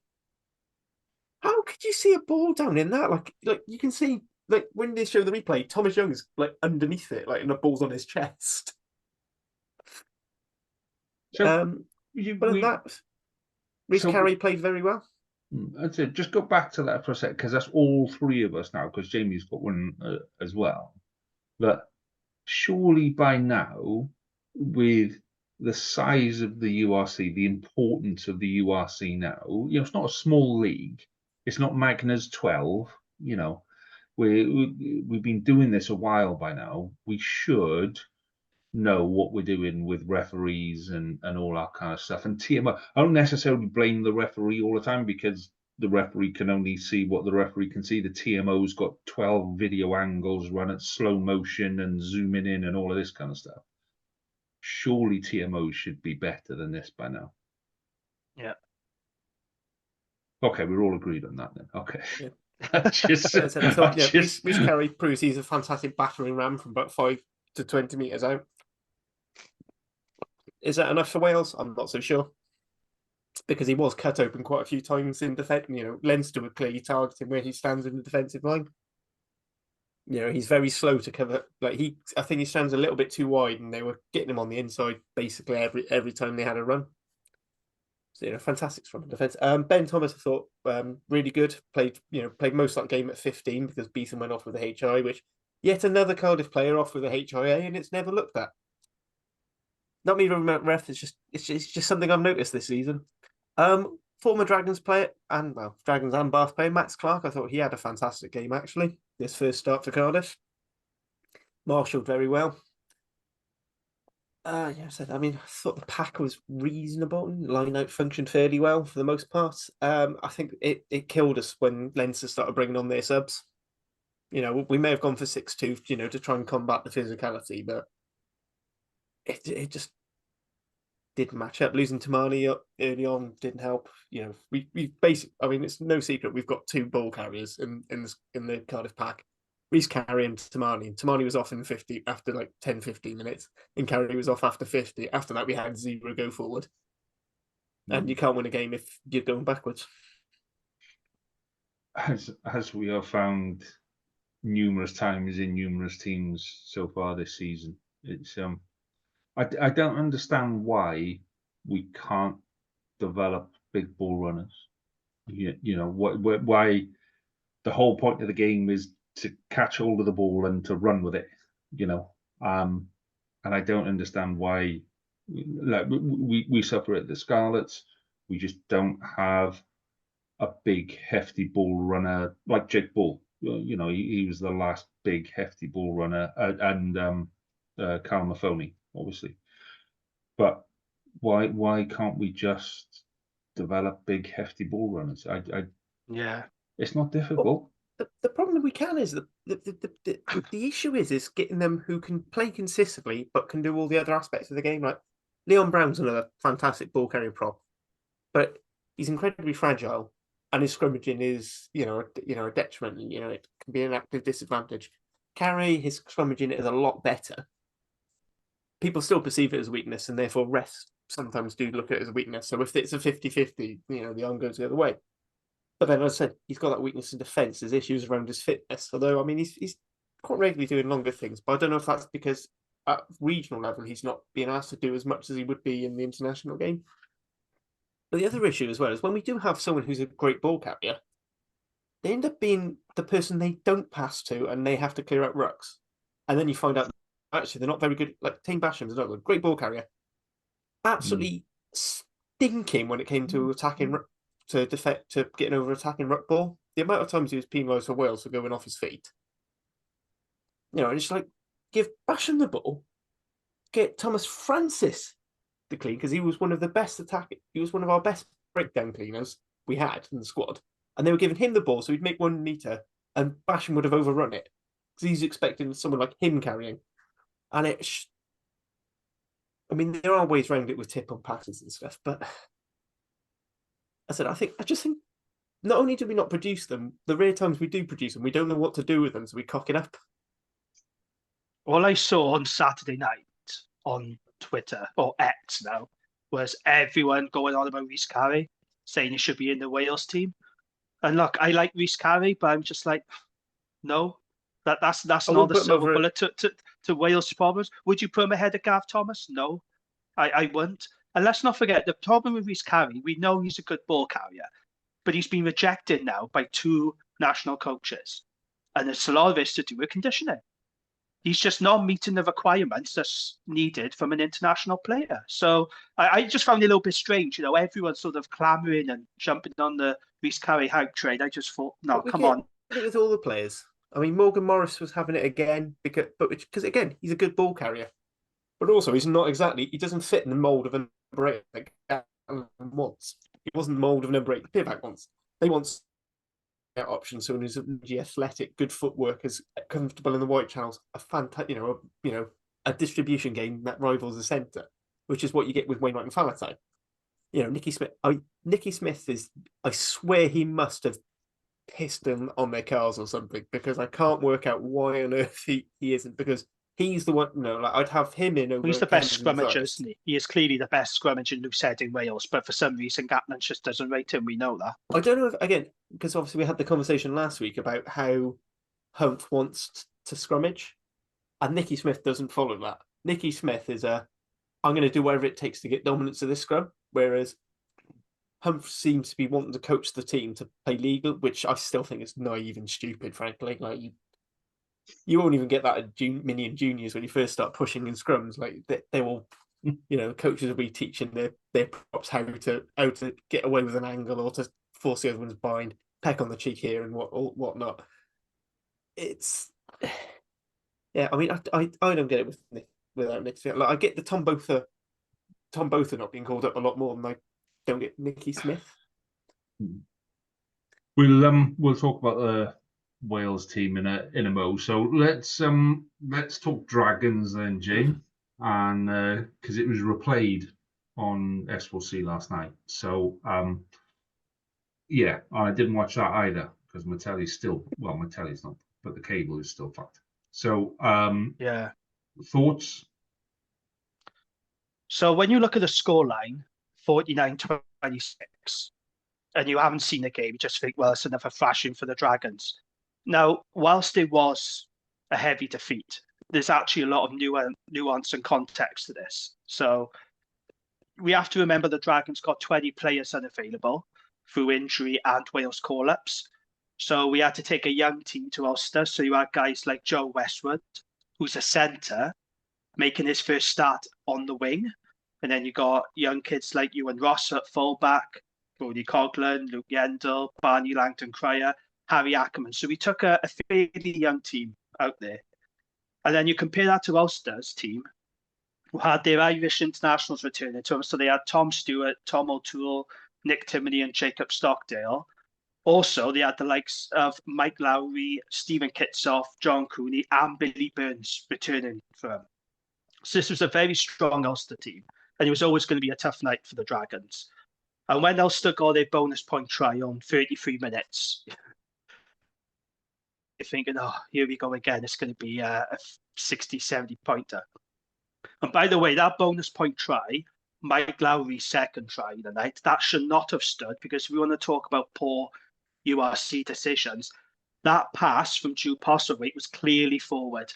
how could you see a ball down in that? Like you can see, like when they show the replay, Thomas Young is like underneath it, like and the ball's on his chest. But that Reece Carey played very well. I'd say just go back to that for a sec, because that's all 3 of us now, because Jamie's got one as well. But surely by now, with the size of the URC, the importance of the URC now, it's not a small league. It's not Magna's 12. We've been doing this a while by now. We should know what we're doing with referees and all that kind of stuff. And TMO, I don't necessarily blame the referee all the time, because the referee can only see what the referee can see. The TMO's got 12 video angles run at slow motion and zooming in and all of this kind of stuff. Surely TMO should be better than this by now. Yeah. Okay, we're all agreed on that then. Okay. Yeah. Reece Carey proves he's a fantastic battering ram from about 5 to 20 metres out. Is that enough for Wales? I'm not so sure. Because he was cut open quite a few times in defence. Leinster were clearly targeting where he stands in the defensive line. He's very slow to cover. I think he stands a little bit too wide, and they were getting him on the inside basically every time they had a run. So fantastic from defence. Ben Thomas, I thought, really good. Played most of that game at 15 because Beetham went off with a HI, which yet another Cardiff player off with a HIA, and it's never looked at. Not me talking about ref. It's just something I've noticed this season. Former Dragons player Dragons and Bath player Max Clark. I thought he had a fantastic game actually. This first start for Cardiff, marshalled very well. I thought the pack was reasonable. Line out functioned fairly well for the most part. I think it killed us when Leinster started bringing on their subs. We may have gone for 6-2, to try and combat the physicality, but it just didn't match up. Losing Tamani up early on didn't help. We basically, it's no secret we've got 2 ball carriers in the Cardiff pack. Reece Carey and Tamani. And Tamani was off in 50 after like 10-15 minutes, and Carey was off after 50. After that, we had 0 go forward. And you can't win a game if you're going backwards. As we have found numerous times in numerous teams so far this season, It's I don't understand why we can't develop big ball runners. You know why the whole point of the game is to catch hold of the ball and to run with it. You know, and I don't understand why. Like we suffer at the Scarlets, we just don't have a big hefty ball runner like Jake Bull. You know, he was the last big hefty ball runner, and Carl Maffoni, obviously. But why can't we just develop big hefty ball runners? Yeah. It's not difficult. The problem we can is that the issue is getting them who can play consistently but can do all the other aspects of the game. Like Leon Brown's another fantastic ball carrying prop, but he's incredibly fragile, and his scrummaging is a detriment. You know, it can be an active disadvantage. Carey, his scrummaging is a lot better. People still perceive it as a weakness, and therefore refs sometimes do look at it as a weakness. So if it's a 50-50, the arm goes the other way. But then, as I said, he's got that weakness in defence. There's issues around his fitness. Although, I mean, he's quite regularly doing longer things. But I don't know if that's because at regional level he's not being asked to do as much as he would be in the international game. But the other issue as well is when we do have someone who's a great ball carrier, they end up being the person they don't pass to, and they have to clear out rucks. And then you find out actually they're not very good. Like Tane Basham's another great ball carrier, absolutely stinking when it came to attacking. To getting over attacking ruck ball. The amount of times he was penalised for Wales for going off his feet. And it's like, give Basham the ball, get Thomas Francis the clean, because he was one of the best he was one of our best breakdown cleaners we had in the squad. And they were giving him the ball so he'd make 1 metre and Basham would have overrun it. Because he's expecting someone like him carrying. And I mean, there are ways around it with tip on passes and stuff, but I just think not only do we not produce them, the rare times we do produce them, we don't know what to do with them, so we cock it up. All I saw on Saturday night on Twitter, or X now, was everyone going on about Rhys Carey, saying he should be in the Wales team. And look, I like Rhys Carey, but I'm just like, no, that's not the silver bullet to Wales' problems. Would you put him ahead of Gav Thomas? No, I wouldn't. And let's not forget, the problem with Rhys Carey, we know he's a good ball carrier, but he's been rejected now by 2 national coaches. And it's a lot of this to do with conditioning. He's just not meeting the requirements that's needed from an international player. So I just found it a little bit strange. Everyone's sort of clamouring and jumping on the Rhys Carey hype train. I just thought, no, come on. It with all the players. I mean, Morgan Morris was having it again because again, he's a good ball carrier. But also, he doesn't fit in the mould of a number 8 like Alan wants. He wasn't the mould of a number 8 the Pivac wants. They want option, someone who's athletic, good footwork, is comfortable in the white channels, a fantastic, a distribution game that rivals the centre, which is what you get with Wainwright and Falatine. Nicky Smith. Nicky Smith is. I swear he must have pissed on their cars or something, because I can't work out why on earth he isn't, because he's the one. I'd have him in over. He's the best scrummager, isn't he? He is clearly the best scrummager loose head in Wales, but for some reason Gatland just doesn't rate him. We know that. I don't know if, again, because obviously we had the conversation last week about how Humph wants to scrummage, and Nicky Smith doesn't follow that. Nicky Smith is I'm going to do whatever it takes to get dominance of this scrum, whereas Humph seems to be wanting to coach the team to play legal, which I still think is naive and stupid, frankly. Like you won't even get that at mini and juniors when you first start pushing in scrums. Like they will, coaches will be teaching their props how to get away with an angle or to force the other one's bind, peck on the cheek here and whatnot. It's I mean, I don't get it without Nick Smith. Like I get the Tom Botha not being called up a lot more than I don't get Nicky Smith. We'll talk about the Wales team in a mo. So let's talk Dragons then, Jane, and because it was replayed on S4C last night. So I didn't watch that either because my telly's not, but the cable is still fucked. So thoughts? So when you look at the scoreline, 49-26, and you haven't seen the game, you just think, well, it's another thrashing for the Dragons. Now, whilst it was a heavy defeat, there's actually a lot of nuance and context to this. So we have to remember the Dragons got 20 players unavailable through injury and Wales call-ups. So we had to take a young team to Ulster. So you had guys like Joe Westwood, who's a centre, making his first start on the wing. And then you got young kids like Ewan Ross at fullback, Brody Coughlin, Luke Yendall, Barney Langton-Cryer, Harry Ackerman. So we took a fairly young team out there. And then you compare that to Ulster's team, who had their Irish internationals returning to them. So they had Tom Stewart, Tom O'Toole, Nick Timoney, and Jacob Stockdale. Also, they had the likes of Mike Lowry, Stephen Kitsoff, John Cooney, and Billy Burns returning for them. So this was a very strong Ulster team, and it was always going to be a tough night for the Dragons. And when Ulster got their bonus point try on 33 minutes, you're thinking, oh, here we go again. It's going to be a 60, 70 pointer. And by the way, that bonus point try, Mike Lowry's second try of the night, that should not have stood, because if we want to talk about poor URC decisions, that pass from Drew Postlethwaite was clearly forward.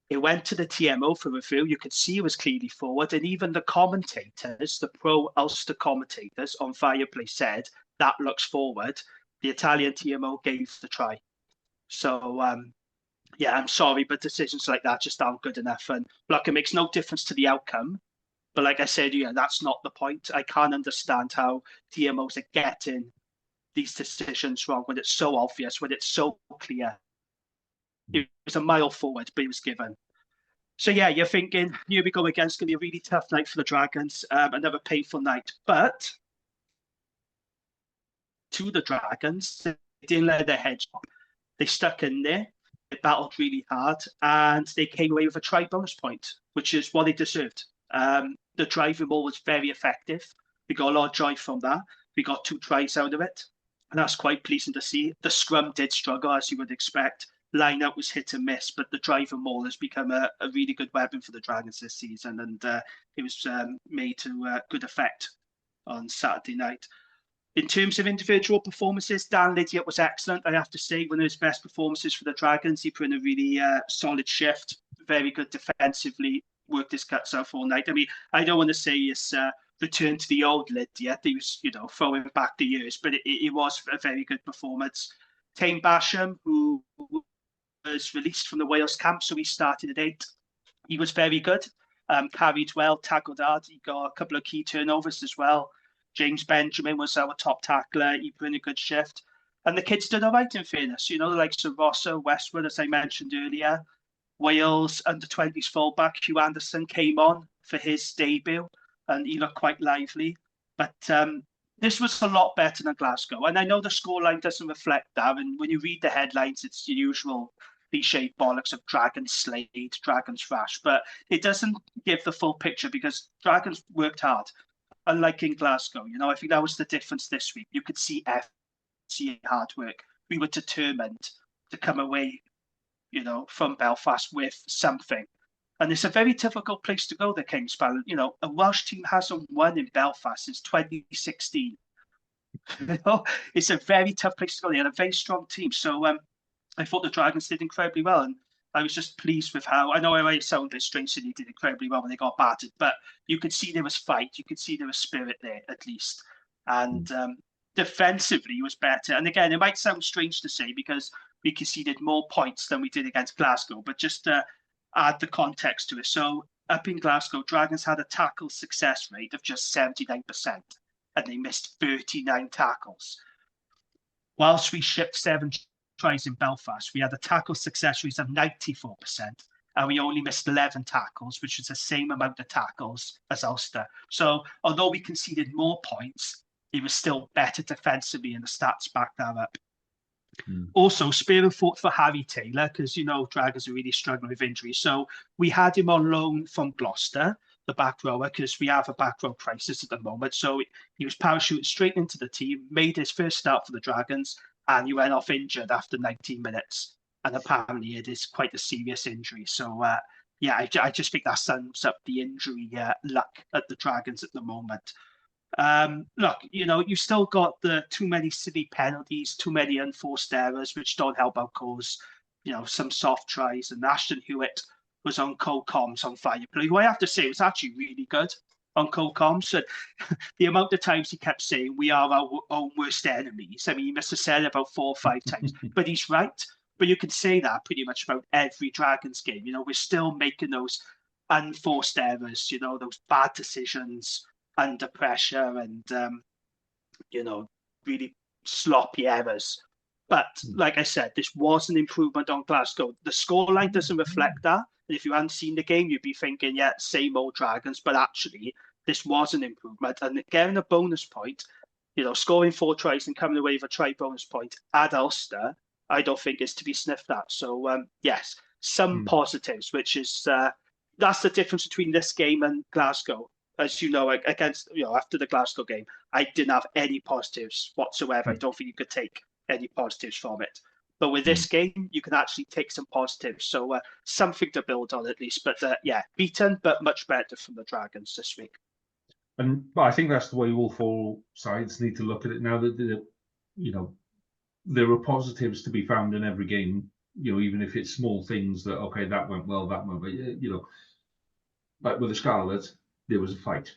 It went to the TMO for review. You could see it was clearly forward. And even the commentators, the pro-Ulster commentators on Fireplay said, that looks forward. The Italian TMO gave the try. So, yeah, I'm sorry, but decisions like that just aren't good enough. And look, it makes no difference to the outcome. But like I said, yeah, that's not the point. I can't understand how TMOs are getting these decisions wrong when it's so obvious, when it's so clear. It was a mile forward, but it was given. So yeah, you're thinking, here we go again. It's going to be a really tough night for the Dragons, another painful night. But to the Dragons, they didn't let their heads up. They stuck in there. They battled really hard, and they came away with a try bonus point, which is what they deserved. The driving ball was very effective. We got a lot of joy from that. We got 2 tries out of it, and that's quite pleasing to see. The scrum did struggle, as you would expect. Line-out was hit and miss, but the driving ball has become a really good weapon for the Dragons this season, and it was made to good effect on Saturday night. In terms of individual performances, Dan Lydiate was excellent. I have to say, one of his best performances for the Dragons. He put in a really solid shift, very good defensively, worked his guts out all night. I mean, I don't want to say it's return to the old Lydiate. He was, throwing back the years, but it was a very good performance. Tame Basham, who was released from the Wales camp, so he started at 8. He was very good, carried well, tackled hard. He got a couple of key turnovers as well. James Benjamin was our top tackler. He put in a good shift. And the kids did all right, in fairness. Like Sir Rossa, Westwood, as I mentioned earlier. Wales under-20s fullback Hugh Anderson came on for his debut, and he looked quite lively. But this was a lot better than Glasgow. And I know the scoreline doesn't reflect that. And when you read the headlines, it's the usual cliche bollocks of Dragons slayed, Dragons thrash. But it doesn't give the full picture, because Dragons worked hard. Unlike in Glasgow, I think that was the difference this week. You could see hard work. We were determined to come away, from Belfast with something. And it's a very difficult place to go, the Kingspan. A Welsh team hasn't won in Belfast since 2016. It's a very tough place to go. They had a very strong team. So I thought the Dragons did incredibly well. And I was just pleased with how, I know I might sound a bit strange that they did incredibly well when they got battered, but you could see there was fight. You could see there was spirit there, at least. And defensively, it was better. And again, it might sound strange to say, because we conceded more points than we did against Glasgow, but just to add the context to it. So up in Glasgow, Dragons had a tackle success rate of just 79%, and they missed 39 tackles. Whilst we shipped 7 tries in Belfast, we had a tackle success rate of 94%, and we only missed 11 tackles, which was the same amount of tackles as Ulster. So although we conceded more points, it was still better defensively, and the stats back that up. Also, spare a thought for Harry Taylor, because Dragons are really struggling with injuries. So we had him on loan from Gloucester, the back rower, because we have a back row crisis at the moment. So he was parachuted straight into the team, made his first start for the Dragons, and he went off injured after 19 minutes. And apparently it is quite a serious injury. So, I just think that sums up the injury luck at the Dragons at the moment. Look, you still got the too many silly penalties, too many unforced errors, which don't help our cause. Some soft tries. And Ashton Hewitt was on co-coms on Fireplay, who I have to say was actually really good on co-coms. So the amount of times he kept saying, we are our own worst enemies. I mean, he must have said it about 4 or 5 times, but he's right. But you can say that pretty much about every Dragons game. You know, we're still making those unforced errors, you know, those bad decisions under pressure and, you know, really sloppy errors. But like I said, this was an improvement on Glasgow. The scoreline doesn't reflect that. And if you hadn't seen the game, you'd be thinking, yeah, same old Dragons. But actually, this was an improvement. And getting a bonus point, you know, scoring 4 tries and coming away with a try bonus point at Ulster, I don't think is to be sniffed at. So, yes, some positives, which is that's the difference between this game and Glasgow. As you know, against, you know, after the Glasgow game, I didn't have any positives whatsoever. I don't think you could take any positives from it. But with this game, you can actually take some positives. So something to build on at least. But yeah, beaten, but much better from the Dragons this week. And I think that's the way all 4 sides need to look at it now. That you know, there are positives to be found in every game. You know, even if it's small things that okay, that went well, that went. But you know, like with the Scarlet, there was a fight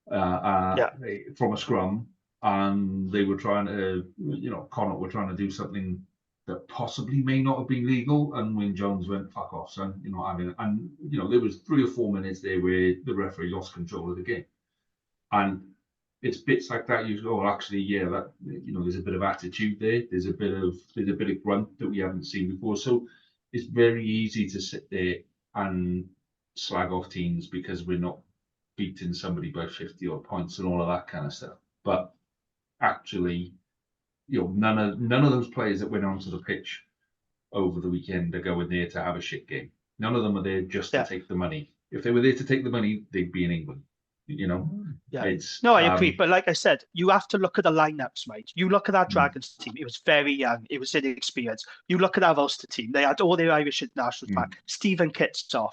from a scrum, and they were trying to, you know, Connacht were trying to do something that possibly may not have been legal, and Wyn Jones went, fuck off, son. You know, I mean, and you know, there was 3 or 4 minutes there where the referee lost control of the game, and it's bits like that. You go, oh, actually, yeah, that, you know, there's a bit of attitude there. There's a bit of grunt that we haven't seen before. So it's very easy to sit there and slag off teams because we're not beating somebody by 50 odd points and all of that kind of stuff. But actually, you know, none of those players that went onto the pitch over the weekend are going there to have a shit game. None of them are there just to take the money. If they were there to take the money, they'd be in England. You know, no, I agree. But like I said, you have to look at the lineups, mate. You look at our Dragons team; it was very young, it was inexperienced. You look at our Ulster team; they had all their Irish internationals back. Stephen Kitsoff,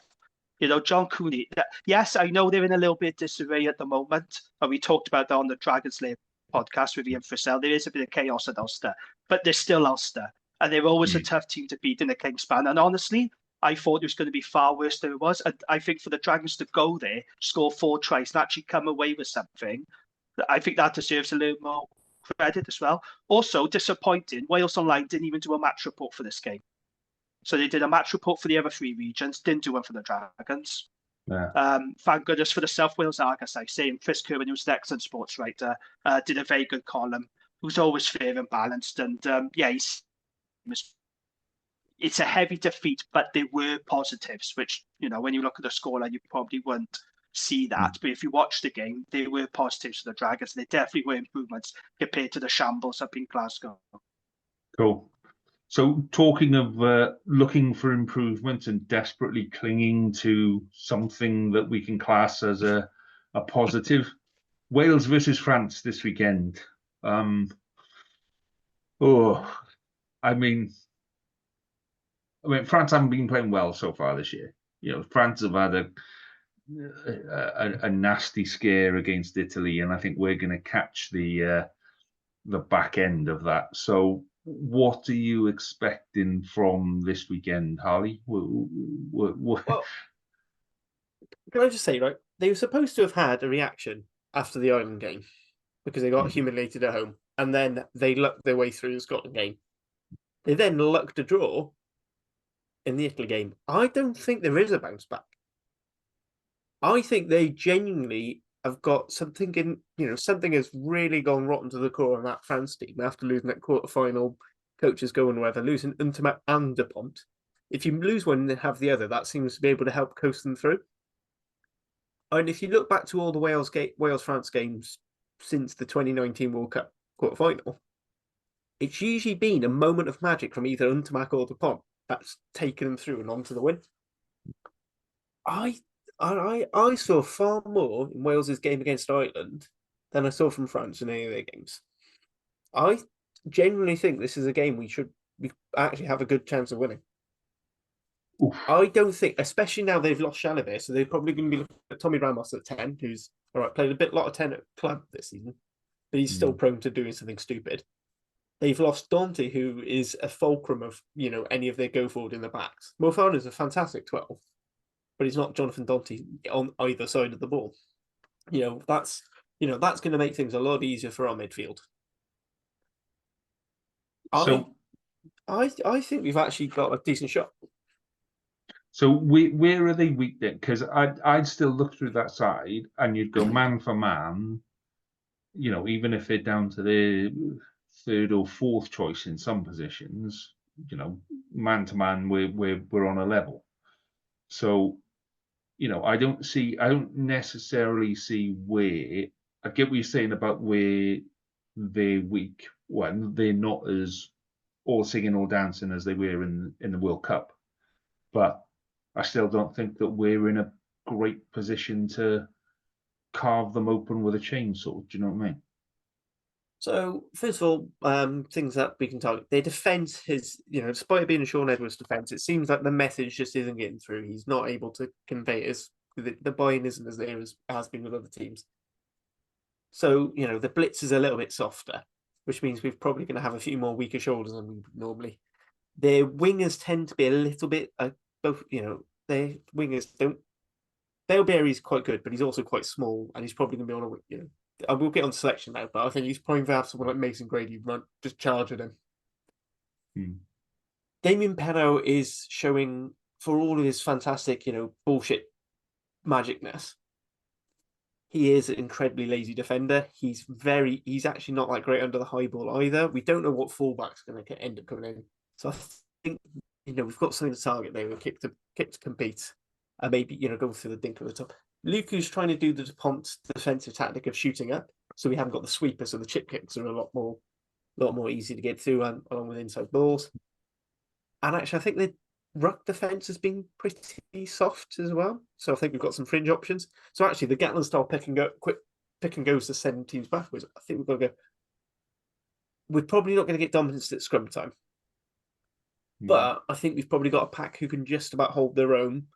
you know, John Cooney. Yes, I know they're in a little bit of disarray at the moment, and we talked about that on the Dragons Lair podcast with Ian Frisell. There is a bit of chaos at Ulster, but they're still Ulster, and they're always a tough team to beat in the Kingspan. And honestly, I thought it was going to be far worse than it was. And I think for the Dragons to go there, score 4 tries, and actually come away with something, I think that deserves a little more credit as well. Also, disappointing, Wales Online didn't even do a match report for this game. So they did a match report for the other 3 regions, didn't do one for the Dragons. Yeah. Thank goodness for the South Wales Argus, I say. And Chris Kerwin, who's an excellent sports writer, did a very good column. Who's always fair and balanced. And yeah, it's a heavy defeat, but there were positives, which, you know, when you look at the scoreline, you probably wouldn't see that. But if you watch the game, there were positives for the Dragons. There definitely were improvements compared to the shambles up in Glasgow. Cool. So talking of looking for improvement and desperately clinging to something that we can class as a positive, Wales versus France this weekend. I mean, France haven't been playing well so far this year. You know, France have had a nasty scare against Italy, and I think we're going to catch the back end of that. So, what are you expecting from this weekend, Harley? Well, can I just say, right? They were supposed to have had a reaction after the Ireland game because they got humiliated at home, and then they lucked their way through the Scotland game. They then lucked a draw in the Italy game. I don't think there is a bounce back. I think they genuinely have got something in, you know, something has really gone rotten to the core on that France team after losing that quarterfinal, coaches going whether losing Untamat and Dupont. If you lose one and then have the other, that seems to be able to help coast them through. And if you look back to all the Wales-France games since the 2019 World Cup quarterfinal, it's usually been a moment of magic from either Untamat or Dupont that's taken them through and on to the win. I saw far more in Wales's game against Ireland than I saw from France in any of their games. I genuinely think this is a game we actually have a good chance of winning. Oof. I don't think, especially now they've lost Chalobah, so they're probably going to be looking at Tommy Ramos at 10, who's played a lot of 10 at club this season, but he's still prone to doing something stupid. They've lost Dante, who is a fulcrum of, you know, any of their go forward in the backs. Mo Farah's a fantastic 12, but he's not Jonathan Dante on either side of the ball. That's going to make things a lot easier for our midfield. So, I think we've actually got a decent shot. so where are they weak then? Because I'd still look through that side and you'd go man for man. Even if they're down to their third or fourth choice in some positions, man to man, we're on a level. So, I don't necessarily see where. I get what you're saying about where they're weak when they're not as all singing, all dancing as they were in the World Cup. But I still don't think that we're in a great position to carve them open with a chainsaw. Do you know what I mean? So, first of all, things that we can target. Their defence is, despite it being a Sean Edwards defence, it seems like the message just isn't getting through. He's not able to convey it as the buy-in isn't as there as has been with other teams. So, the blitz is a little bit softer, which means we're probably going to have a few more weaker shoulders than we would normally. Their wingers tend to be a little bit both. Their wingers don't. Dale Berry's quite good, but he's also quite small, and he's probably going to be on a. I will get on selection now, but I think he's probably going to have someone like Mason Grady run just charge at him. Damien Penaud is showing, for all of his fantastic, bullshit magicness, he is an incredibly lazy defender. He's actually not that great under the high ball either. We don't know what fullback's going to end up coming in. So I think, we've got something to target there. We'll kick to compete. And maybe, go through the dink of the top. Luku's trying to do the DuPont defensive tactic of shooting up. So we haven't got the sweeper, so the chip kicks are a lot more easy to get through along with inside balls. And actually, I think the ruck defence has been pretty soft as well. So I think we've got some fringe options. So actually, the Gatland style pick and goes to send teams backwards. I think we've got to go. We're probably not going to get dominance at scrum time. But I think we've probably got a pack who can just about hold their own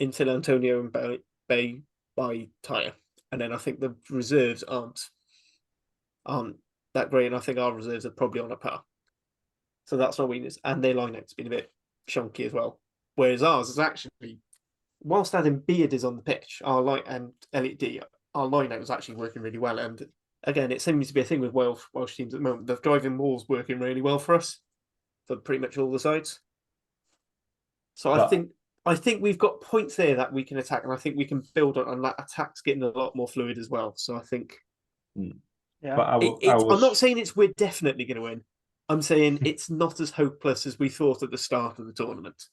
until Antonio and Bay by tire. And then I think the reserves aren't that great. And I think our reserves are probably on a par. So that's our weakness. And their line-out's been a bit chunky as well. Whereas ours is actually, whilst Adam Beard is on the pitch, and Elliot D, our line-out is actually working really well. And again, it seems to be a thing with Welsh teams at the moment. The driving wall's working really well for us, for pretty much all the sides. So I think we've got points there that we can attack, and I think we can build on, and that attack's getting a lot more fluid as well. So I think, yeah. But I'm not saying we're definitely going to win. I'm saying it's not as hopeless as we thought at the start of the tournament.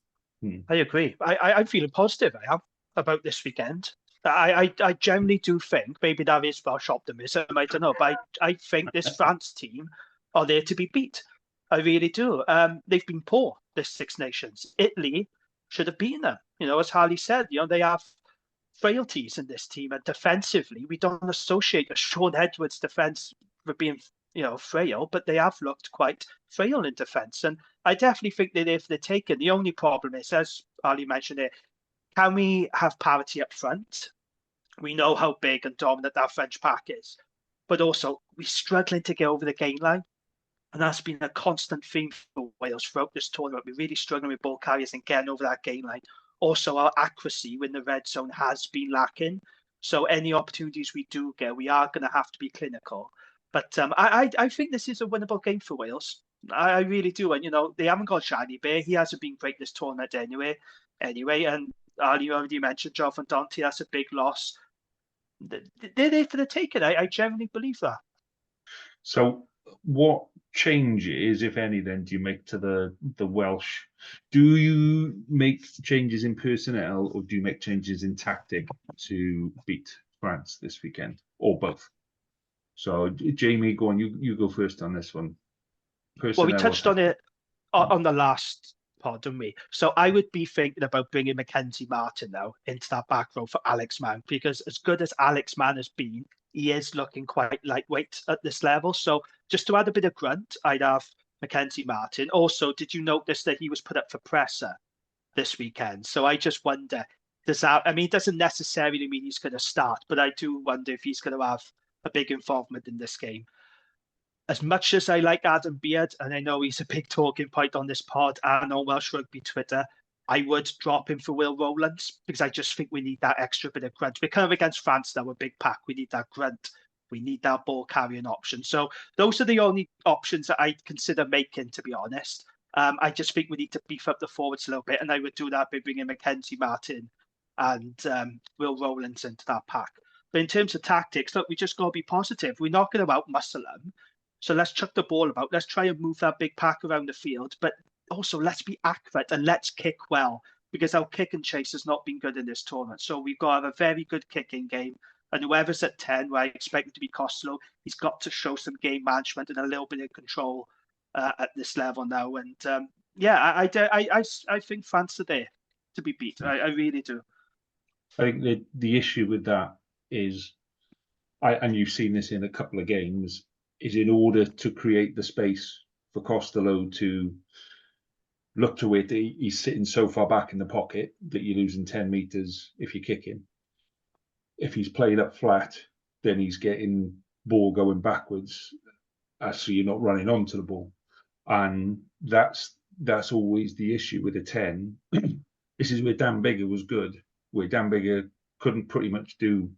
I agree. I'm feeling positive. I am about this weekend. I generally do think maybe that is Welsh optimism. I don't know, but I think this France team are there to be beat. I really do. They've been poor, this Six Nations. Italy should have beaten them. As Harley said, they have frailties in this team, and defensively, we don't associate a Sean Edwards defense with being, frail, but they have looked quite frail in defense. And I definitely think that if they're taken, the only problem is, as Harley mentioned it, can we have parity up front? We know how big and dominant that French pack is, but also we're struggling to get over the gain line. And that's been a constant theme for Wales throughout this tournament. We're really struggling with ball carriers and getting over that gain line. Also, our accuracy in the red zone has been lacking. So any opportunities we do get, we are going to have to be clinical. But I think this is a winnable game for Wales. I really do. And, they haven't got Shiny Bear. He hasn't been great this tournament anyway. And Ali already mentioned Jonathan Dante. That's a big loss. They're there for the taking. I genuinely believe that. So what changes, if any, then do you make to the Welsh? Do you make changes in personnel, or do you make changes in tactic to beat France this weekend, or both? So Jamie, go on. You go first on this one. Well, we touched on it on the last pod, didn't we? So I would be thinking about bringing Mackenzie Martin now into that back row for Alex Mann, because as good as Alex Mann has been, he is looking quite lightweight at this level. So just to add a bit of grunt, I'd have Mackenzie Martin. Also, did you notice that he was put up for presser this weekend? So I just wonder, it doesn't necessarily mean he's going to start, but I do wonder if he's going to have a big involvement in this game. As much as I like Adam Beard, and I know he's a big talking point on this pod and on Welsh Rugby Twitter, I would drop him for Will Rowlands because I just think we need that extra bit of grunt. We're kind of against France now, a big pack. We need that grunt. We need that ball carrying option. So those are the only options that I'd consider making, to be honest. I just think we need to beef up the forwards a little bit, and I would do that by bringing Mackenzie Martin and Will Rowlands into that pack. But in terms of tactics, look, we just got to be positive. We're not going to out-muscle them. So let's chuck the ball about. Let's try and move that big pack around the field. But also, let's be accurate and let's kick well, because our kick and chase has not been good in this tournament. So we've got to have a very good kicking game. And whoever's at 10, where I expect him to be Costello, he's got to show some game management and a little bit of control at this level now. And I think France are there to be beat. I really do. I think the issue with that is, and you've seen this in a couple of games, is in order to create the space for Costello to look to it, he's sitting so far back in the pocket that you're losing 10 metres if you're kicking. If he's played up flat, then he's getting ball going backwards, so you're not running onto the ball. And that's always the issue with a 10. This is where Dan Bigger was good, where Dan Bigger couldn't pretty much do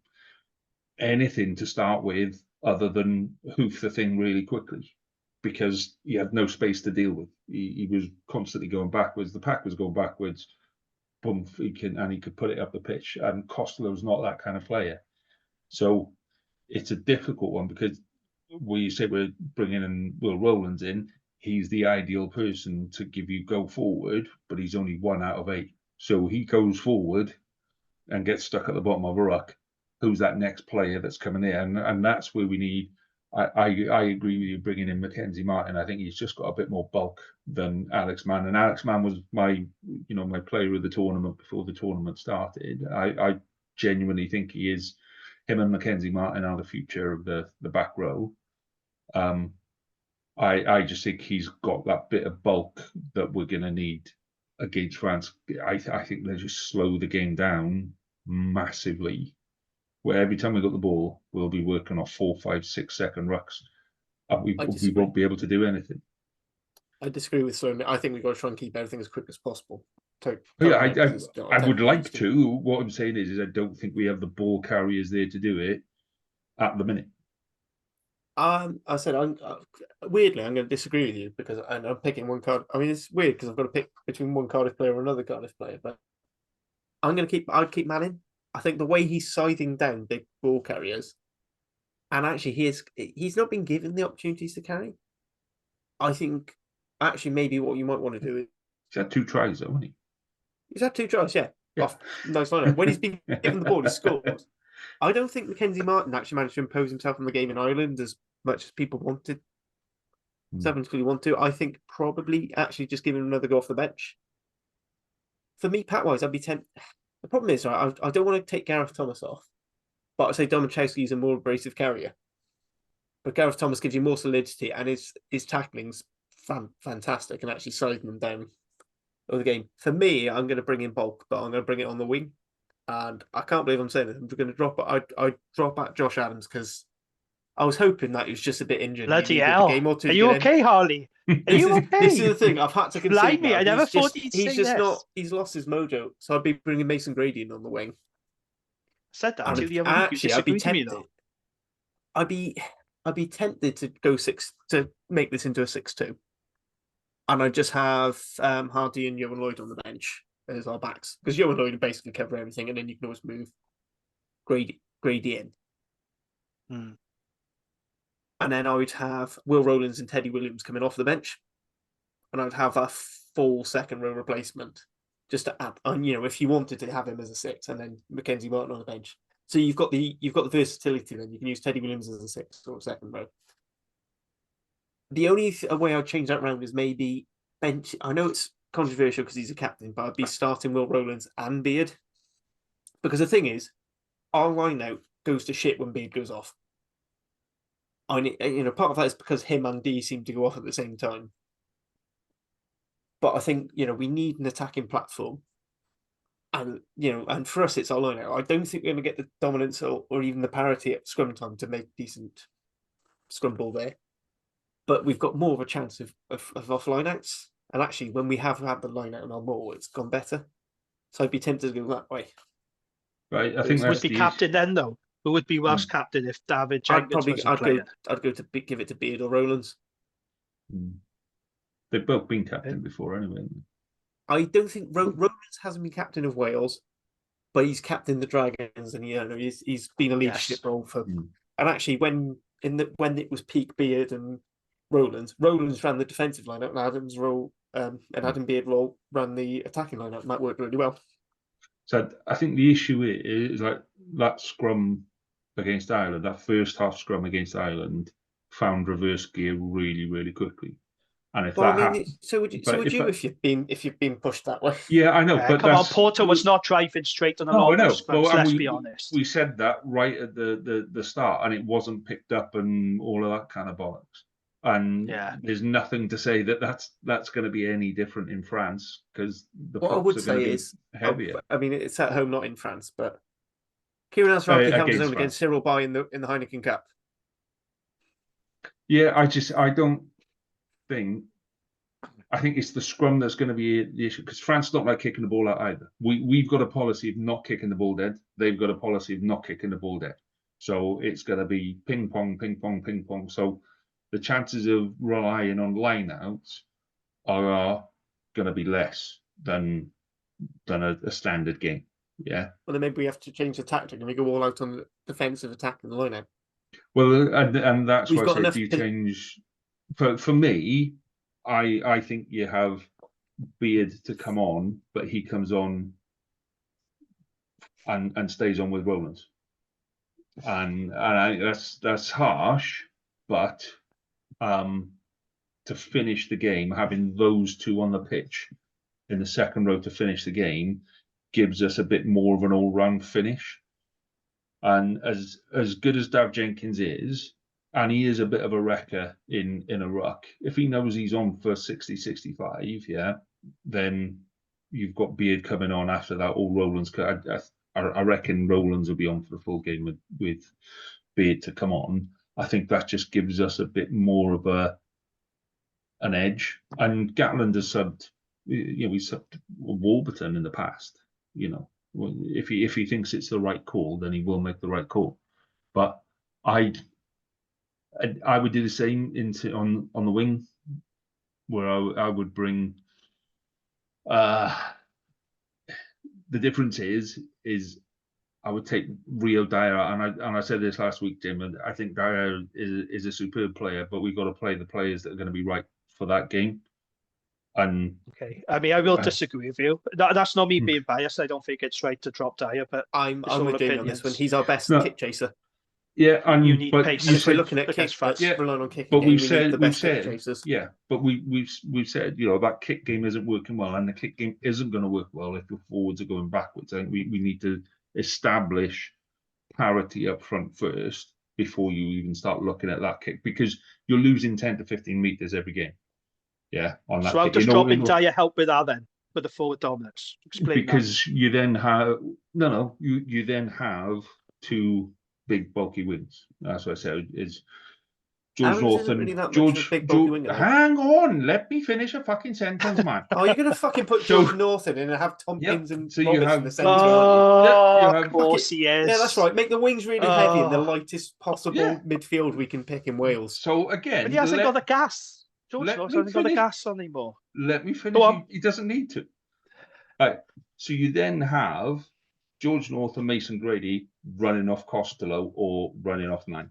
anything to start with other than hoof the thing really quickly, because he had no space to deal with. He was constantly going backwards. The pack was going backwards. Boom, he could put it up the pitch. And Costello's not that kind of player. So it's a difficult one, because when you say we're bringing in Will Rowlands in, he's the ideal person to give you go forward, but he's only 1 out of 8. So he goes forward and gets stuck at the bottom of a ruck. Who's that next player that's coming in? And that's where we need. I agree with you bringing in Mackenzie Martin. I think he's just got a bit more bulk than Alex Mann. And Alex Mann was my player of the tournament before the tournament started. I genuinely think he is. Him and Mackenzie Martin are the future of the back row. I just think he's got that bit of bulk that we're going to need against France. I think they just slow the game down massively, where every time we got the ball, we'll be working off 4, 5, 6 second rucks, and we won't be able to do anything. I disagree with Sloan. I think we've got to try and keep everything as quick as possible. I would like to. What I'm saying is I don't think we have the ball carriers there to do it at the minute. I said, weirdly, I'm going to disagree with you, because I'm picking one card. I mean, it's weird because I've got to pick between one Cardiff player or another Cardiff player, but I'd keep Manning. I think the way he's scything down big ball carriers, and actually he's not been given the opportunities to carry. I think actually maybe what you might want to do is, He's had 2 tries, though, hasn't he? He's had 2 tries, yeah. Nice lineup. When he's been given the ball, he scores. I don't think Mackenzie Martin actually managed to impose himself on the game in Ireland as much as people wanted. Sevens clearly want to. I think probably actually just giving him another go off the bench. For me, Pat-wise, I'd be tempted. The problem is, right, I don't want to take Gareth Thomas off, but I'd say Domachowski is a more abrasive carrier. But Gareth Thomas gives you more solidity, and his tackling's fantastic, and actually sliding them down over the game. For me, I'm going to bring in bulk, but I'm going to bring it on the wing. And I can't believe I'm saying this. I'm going to drop it. I drop back Josh Adams because I was hoping that he was just a bit injured. Bloody hell. Game or two Are you okay, Harley? Are you okay? This is the thing. I've had to concede. Blimey, I never thought he'd say He's just this. not. He's lost his mojo. So I'd be bringing Mason Grady in on the wing. Said that to the other Actually, I'd be tempted. I'd be tempted to go 6 to make this into a 6-2, and I just have Hardy and Johan Lloyd on the bench as our backs, because Johan Lloyd will basically cover everything, and then you can always move Grady in. And then I would have Will Rowlands and Teddy Williams coming off the bench, and I'd have a full second row replacement just to add. And if you wanted to have him as a 6, and then Mackenzie Martin on the bench, so you've got the versatility. Then you can use Teddy Williams as a 6 or a second row. The only way I'd change that round is maybe bench. I know it's controversial because he's a captain, but I'd be starting Will Rowlands and Beard, because the thing is, our line-out goes to shit when Beard goes off. Part of that is because him and D seem to go off at the same time. But I think we need an attacking platform, and for us it's our line-out. I don't think we're going to get the dominance or even the parity at scrum time to make decent scrum ball there. But we've got more of a chance of off line-outs. And actually, when we have had the line out on our ball, it's gone better. So I'd be tempted to go that way. Right, I think Who Who that's would be the captain then, though? Who would be Welsh captain if David Jenkins wasn't playing? I'd go to give it to Beard or Rowlands. They've both been captain before, anyway. I don't think Rowlands hasn't been captain of Wales, but he's captained the Dragons, and he's been a leadership role for. And actually, when it was peak Beard and Rowlands ran the defensive lineup, and Adams role and Adam Beard role ran the attacking lineup. And that worked really well. So I think the issue is like that scrum against Ireland, that first half scrum against Ireland, found reverse gear really, really quickly. And if happens, so would you if you've been pushed that way? Yeah, I know. But come on, Porter was not driving straight on a lot of scrums. Let's be honest. We said that right at the start, and it wasn't picked up, and all of that kind of bollocks. And there's nothing to say that that's going to be any different in France, because what I would say is heavier. I mean, it's at home, not in France, but Kieran Asraki held his own against Cyril Bay in the Heineken Cup. Yeah, I think it's the scrum that's going to be the issue, because France don't like kicking the ball out either. We've got a policy of not kicking the ball dead. They've got a policy of not kicking the ball dead. So it's going to be ping pong, ping pong, ping pong. So the chances of relying on lineouts are going to be less than a standard game. Yeah. Well, then maybe we have to change the tactic and we go all out on the defensive attack in the lineout. Well, and that's why I say, do you change? For me, I think you have Beard to come on, but he comes on and stays on with Rowlands, and that's harsh, but to finish the game, having those two on the pitch in the second row to finish the game gives us a bit more of an all-round finish. And as good as Dav Jenkins is, and he is a bit of a wrecker in a ruck, if he knows he's on for 60, 65, then you've got Beard coming on after that, or Rowlands. I reckon Rowlands will be on for the full game with Beard to come on. I think that just gives us a bit more of an edge. And Gatland has subbed, we subbed Warburton in the past. If he thinks it's the right call, then he will make the right call. But I would do the same on the wing, where I would bring. The difference is I would take Rio Dyer, and I said this last week, Jim, and I think Dyer is a superb player, but we've got to play the players that are going to be right for that game. And okay, I mean, I will disagree with you. That's not me being biased. I don't think it's right to drop Dyer, but I'm with Jamie on this one. He's our best kick chaser. Yeah, and you need pace. And if we're looking at kick, relying on kicking, but we've said, but we've said, that kick game isn't working well, and the kick game isn't going to work well if the forwards are going backwards. I think we need to establish parity up front first before you even start looking at that kick, because you're losing 10 to 15 meters every game. Yeah, on that. So I'll just drop in Dyer help with that then, with the forward dominance. Explain because that. You then have you then have two big bulky wings. That's what I said. Is George North and George? Hang on, let me finish a fucking sentence, man. Oh, you're gonna fucking put George North in and have Tompkins and so Roberts in the centre. Of course he is. Yeah, that's right. Make the wings really heavy and the lightest possible midfield we can pick in Wales. So again, but he hasn't got the gas. George North hasn't got the gas on anymore. Let me finish. He doesn't need to. Right. So you then have George North and Mason Grady running off Costello or running off 9.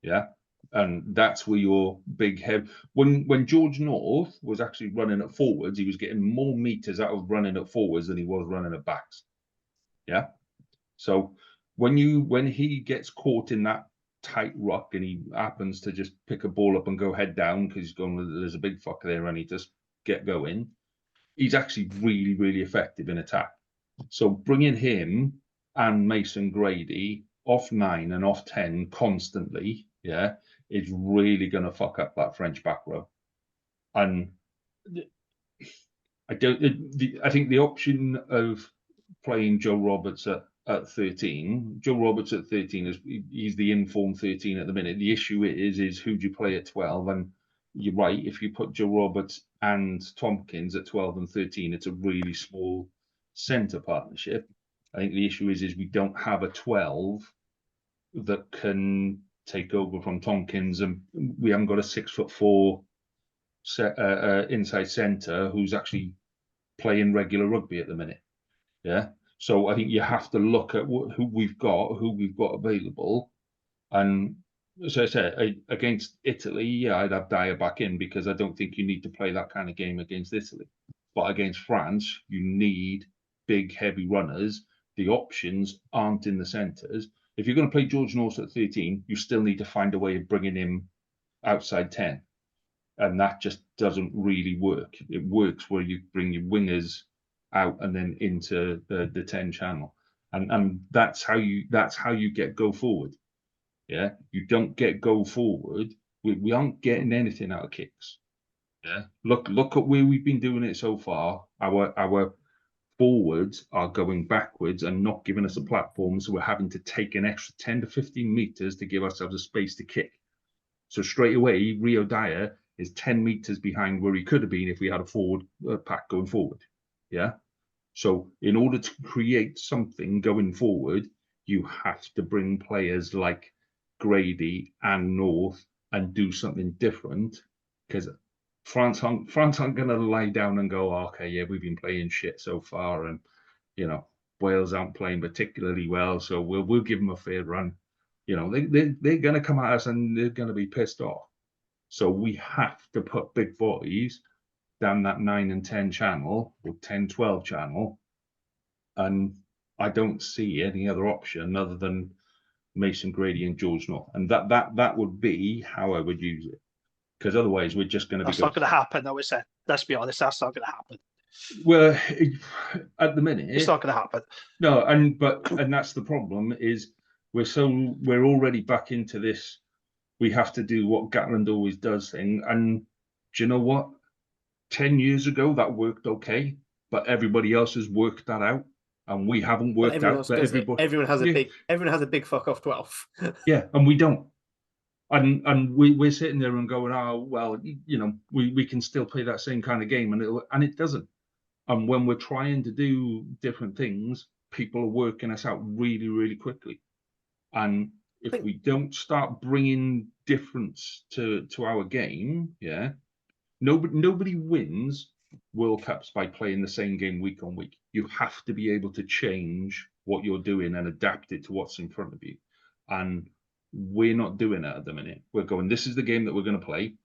Yeah. And that's where your big head. When George North was actually running at forwards, he was getting more meters out of running at forwards than he was running at backs. Yeah. So when he gets caught in that tight ruck and he happens to just pick a ball up and go head down because he's going, there's a big fucker there, and he just get going, he's actually really, really effective in attack. So bringing him and Mason Grady off 9 and off 10 constantly, is really going to fuck up that French back row. And I think the option of playing Joe Roberts at 13, Joe Roberts at 13 he's the informed 13 at the minute. The issue is who do you play at 12? And you're right. If you put Joe Roberts and Tompkins at 12 and 13, it's a really small centre partnership. I think the issue is we don't have a 12 that can take over from Tompkins, and we haven't got a 6'4" inside centre who's actually playing regular rugby at the minute. Yeah. So I think you have to look at who we've got available. And as I said, against Italy, yeah, I'd have Dyer back in because I don't think you need to play that kind of game against Italy. But against France, you need big, heavy runners. The options aren't in the centres. If you're going to play George North at 13, you still need to find a way of bringing him outside 10. And that just doesn't really work. It works where you bring your wingers out and then into the 10 channel. And that's how you get go forward. Yeah, you don't get go forward. We aren't getting anything out of kicks. Yeah, look at where we've been doing it so far. Our forwards are going backwards and not giving us a platform, so we're having to take an extra 10 to 15 meters to give ourselves a space to kick. So straight away, Rio Dyer is 10 meters behind where he could have been if we had a forward pack going forward. Yeah. So in order to create something going forward, you have to bring players like Grady and North and do something different, because France aren't going to lie down and go, oh, okay, yeah, we've been playing shit so far, and Wales aren't playing particularly well, so we'll give them a fair run. They're going to come at us and they're going to be pissed off. So we have to put big boys down that 9 and 10 channel, or 10-12 channel, and I don't see any other option other than Mason Grady and George North, and that would be how I would use it, because otherwise we're just going to be. That's not going to happen, though, is it? Let's be honest, that's not going to happen. Well, at the minute, it's not going to happen. No, and that's the problem, is we're already back into this. We have to do what Gatland always does thing, and do you know what? 10 years ago that worked okay, but everybody else has worked that out, and we haven't worked out. But everyone has a big fuck off 12. Yeah, and we don't. And we're sitting there and going, oh well, we can still play that same kind of game, and it doesn't. And when we're trying to do different things, people are working us out really, really quickly. And if we don't start bringing difference to our game, yeah, nobody wins World Cups by playing the same game week on week. You have to be able to change what you're doing and adapt it to what's in front of you. And we're not doing that at the minute. We're going, this is the game that we're going to play,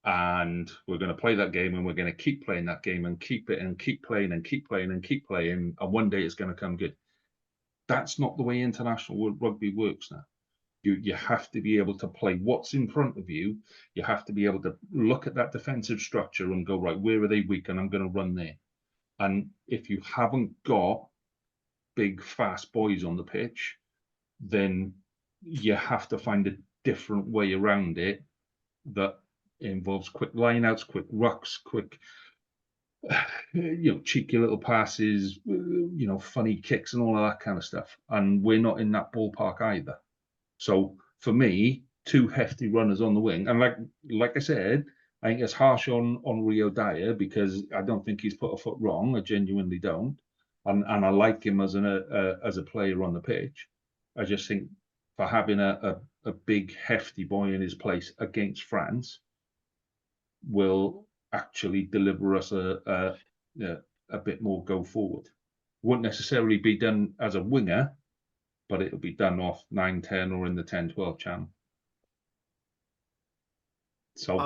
and we're going to play that game, and we're going to keep playing that game and keep it and keep playing and keep playing and keep playing, and one day it's going to come good. That's not the way international rugby works now. You have to be able to play what's in front of you. You have to be able to look at that defensive structure and go, right, where are they weak? And I'm going to run there. And if you haven't got big, fast boys on the pitch, then you have to find a different way around it that involves quick lineouts, quick rucks, quick, cheeky little passes, funny kicks and all of that kind of stuff. And we're not in that ballpark either. So for me, 2 hefty runners on the wing, and like I said, I think it's harsh on Rio Dyer because I don't think he's put a foot wrong. I genuinely don't, and I like him as a player on the pitch. I just think for having a big hefty boy in his place against France will actually deliver us a bit more go forward. Wouldn't necessarily be done as a winger, but it'll be done off 9-10 or in the 10-12 channel. So,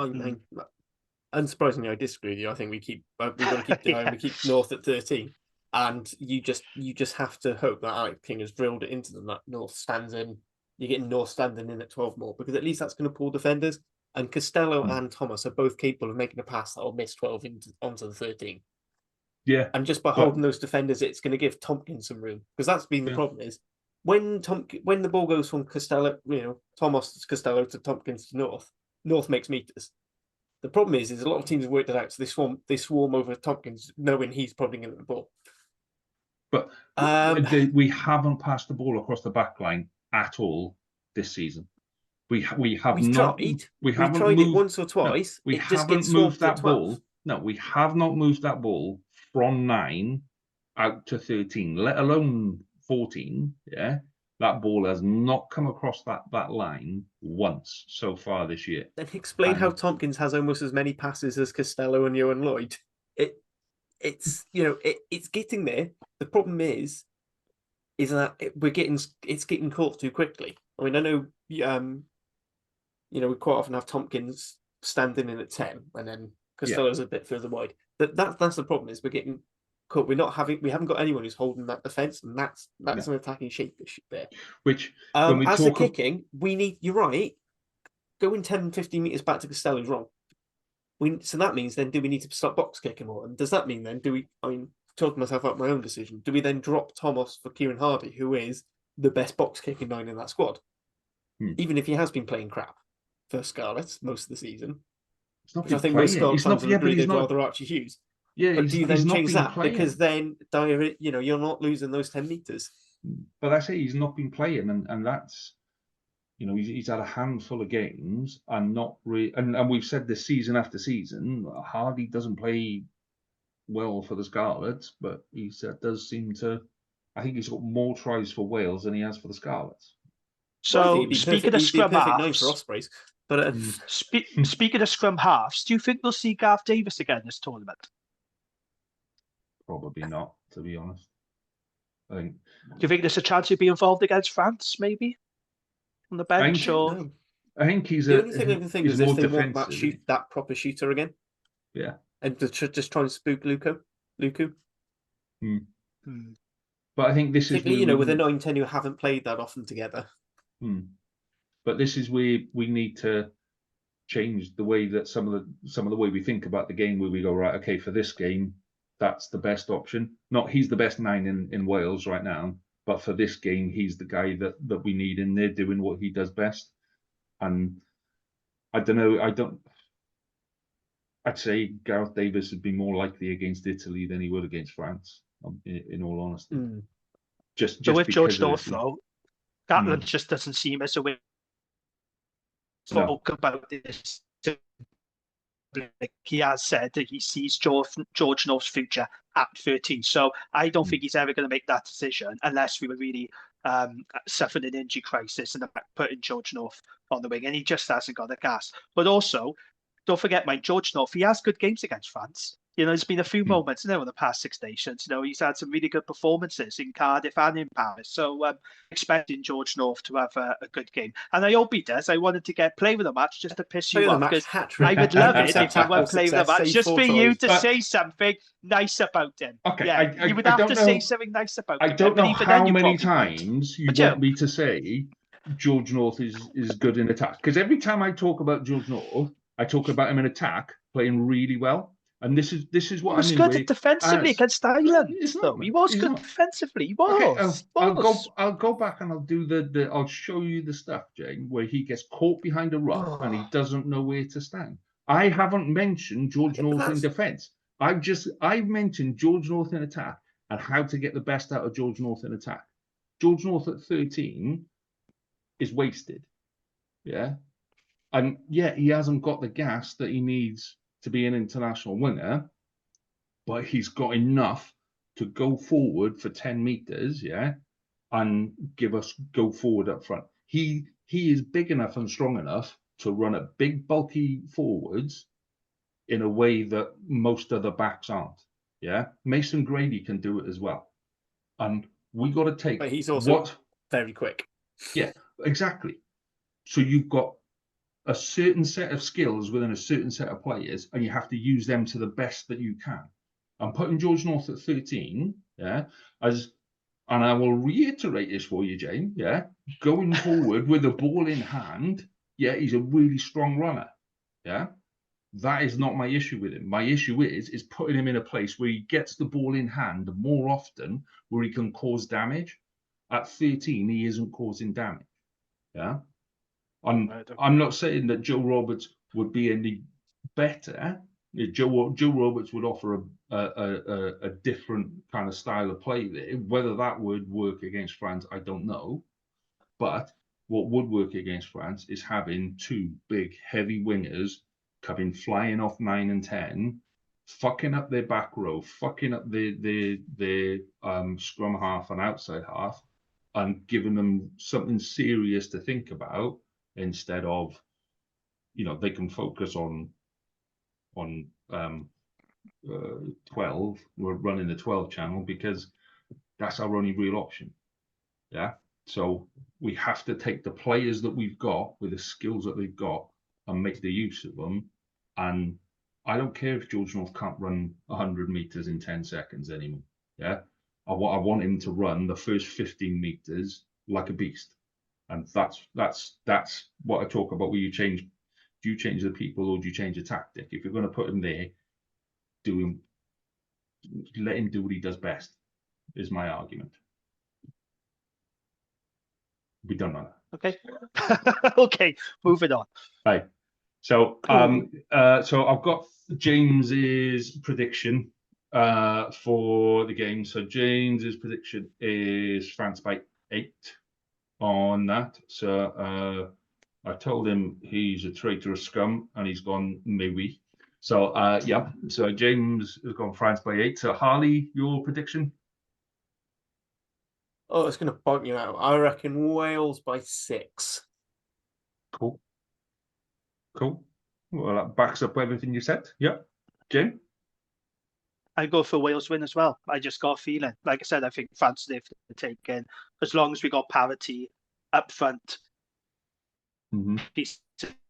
unsurprisingly, I disagree with you. I think we've got to keep Dyer, we keep North at 13, and you just have to hope that Alex King has drilled it into them that North stands in. You're getting North standing in at 12 more, because at least that's going to pull defenders. And Costello and Thomas are both capable of making a pass that will miss 12 onto the 13. Yeah, and just by holding those defenders, it's going to give Tompkins some room, because that's been the problem is. When the ball goes from Costello, Thomas to Costello to Tompkins to North makes meters. The problem is a lot of teams have worked it out, so they swarm over Tompkins, knowing he's probably going to get the ball. But we haven't passed the ball across the back line at all this season. We have We've not. tried. We We've haven't tried moved, it once or twice. No, we It just haven't gets moved swamped at that 12. ball. No, we have not moved that ball from 9 out to 13, let alone 14. Yeah, that ball has not come across that line once so far this year. Then explain how And- Tompkins has almost as many passes as Costello and Johan Lloyd. It's getting there. The problem is that it's getting caught too quickly. I mean, I know we quite often have Tompkins standing in at 10 and then Costello's a bit further wide. That's the problem, is we're getting caught. We haven't got anyone who's holding that defence, and that's an attacking shape issue there. Which when we as talk for kicking, you're right, going 10, 15 metres back to Costello is wrong. So that means then, do we need to start box kicking more? And does that mean then, talking myself out my own decision, do we then drop Thomas for Kieran Hardy, who is the best box kicking 9 in that squad? Even if he has been playing crap for Scarlets most of the season. It's not I think most Scarlet fans would agree they'd rather Archie Hughes. Yeah, but do you then change that? Playing. Because then, you're not losing those 10 metres. But I say he's not been playing, and that's, he's had a handful of games and not really. And we've said this season after season, Hardy doesn't play well for the Scarlets, but he does seem to. I think he's got more tries for Wales than he has for the Scarlets. So speaking of scrum halves, for Ospreys, but speaking of scrum halves, do you think we'll see Gareth Davis again this tournament? Probably not, to be honest. Do you think there's a chance he'd be involved against France, maybe on the bench? I think he's the only thing I can think is if they want that proper shooter again. Yeah, and to just try and spook Luku. But I think this is with a 9-10 who haven't played that often together. But this is where we need to change the way that some of the way we think about the game, where we go, right, okay, for this game, that's the best option. Not he's the best 9 in Wales right now, but for this game, he's the guy that we need in there doing what he does best. And I don't know, I'd say Gareth Davis would be more likely against Italy than he would against France, in all honesty. Just with George North, though, Gatland just doesn't seem as a way. Spoke about this. He has said that he sees George North's future at 13. So I don't think he's ever going to make that decision unless we were really suffering an injury crisis and putting George North on the wing. And he just hasn't got the gas. But also, don't forget, George North, he has good games against France. There's been a few moments in the past 6 Nations. He's had some really good performances in Cardiff and in Paris. So expecting George North to have a good game. And I hope he does. I wanted to play with a match just to piss you off, because I would love it if you won't play with a match, just for you to say something nice about him. Okay, yeah, you would have to say something nice about him. I don't know how many times you want me to say George North is good in attack. Because every time I talk about George North, I talk about him in attack, playing really well. And this is what I mean. He was good defensively against Ireland. He was good defensively. He was. Okay, I'll go back and I'll do I'll show you the stuff, Jane, where he gets caught behind a rock and he doesn't know where to stand. I haven't mentioned George North in defence. I've mentioned George North in attack and how to get the best out of George North in attack. George North at 13 is wasted. Yeah. And he hasn't got the gas that he needs to be an international winger, but he's got enough to go forward for 10 meters, and give us go forward up front. He is big enough and strong enough to run at big, bulky forwards in a way that most other backs aren't. Yeah, Mason Grady can do it as well, and we got to take. But he's also very quick. Yeah, exactly. So you've got a certain set of skills within a certain set of players, and you have to use them to the best that you can. I'm putting George North at 13, and I will reiterate this for you, Jane, going forward with the ball in hand, he's a really strong runner, That is not my issue with him. My issue is putting him in a place where he gets the ball in hand more often, where he can cause damage. At 13, he isn't causing damage, I'm not saying that Joe Roberts would be any better. Joe Roberts would offer a different kind of style of play there. Whether that would work against France, I don't know. But What would work against France is having two big, heavy wingers coming flying off 9 and 10, fucking up their back row, fucking up their scrum half and outside half, and giving them something serious to think about instead of, they can focus on 12. We're running the 12 channel because that's our only real option. Yeah. So we have to take the players that we've got with the skills that they've got and make the use of them. And I don't care if George North can't run 100 meters in 10 seconds anymore. Yeah. I want him to run the first 15 meters like a beast. And that's what I talk about. Do you change the people or do you change the tactic? If you're going to put him there, let him do what he does best, is my argument. We don't know that. Okay. Okay, moving on. Right. So so I've got James's prediction for the game. So James's prediction is France by 8 on that. So I told him he's a traitorous scum and he's gone maybe. So yeah. So James has gone France by 8. So Harley, your prediction? Oh, it's going to bite you out. I reckon Wales by 6. Cool. Well, that backs up everything you said. Yep. Jim? I go for Wales win as well. I just got a feeling. Like I said, I think France are for the taking. As long as we got parity up front, piece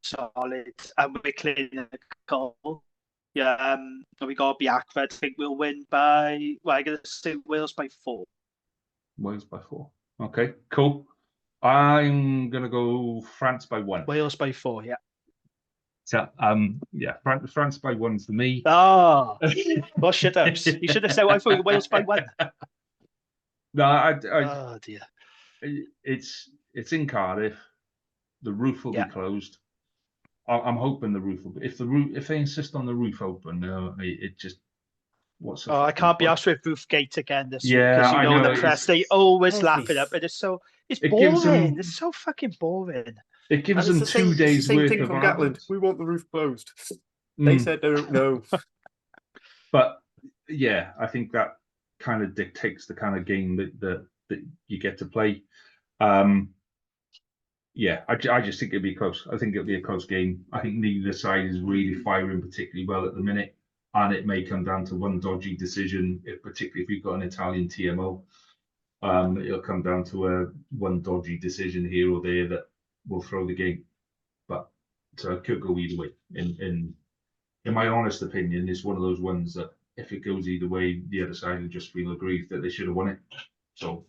solid, and we're clinical. Yeah, and we got to be accurate. I think we'll win by. Well, I'm gonna say Wales by 4. Wales by 4. Okay, cool. I'm gonna go France by 1. Wales by 4, yeah. So yeah, France by 1 for me. Oh, well, shit ups. You should have said I thought Wales by 1. No, oh dear. It's in Cardiff. The roof will be closed. I'm hoping the roof will be. If they insist on the roof open, it just. I can't be asked with Roofgate again this week because you know the press they always lap it up, and it's boring. It's so fucking boring. It gives them 2 days worth of from Gatland. We want the roof closed. They said no. But yeah, I think that kind of dictates the kind of game that you get to play. Yeah, I just think it'll be close. I think it'll be a close game. I think neither side is really firing particularly well at the minute. And it may come down to one dodgy decision, particularly if we've got an Italian TMO. It'll come down to one dodgy decision here or there that will throw the game. But so it could go either way. In my honest opinion, it's one of those ones that if it goes either way, the other side will just feel aggrieved that they should have won it. So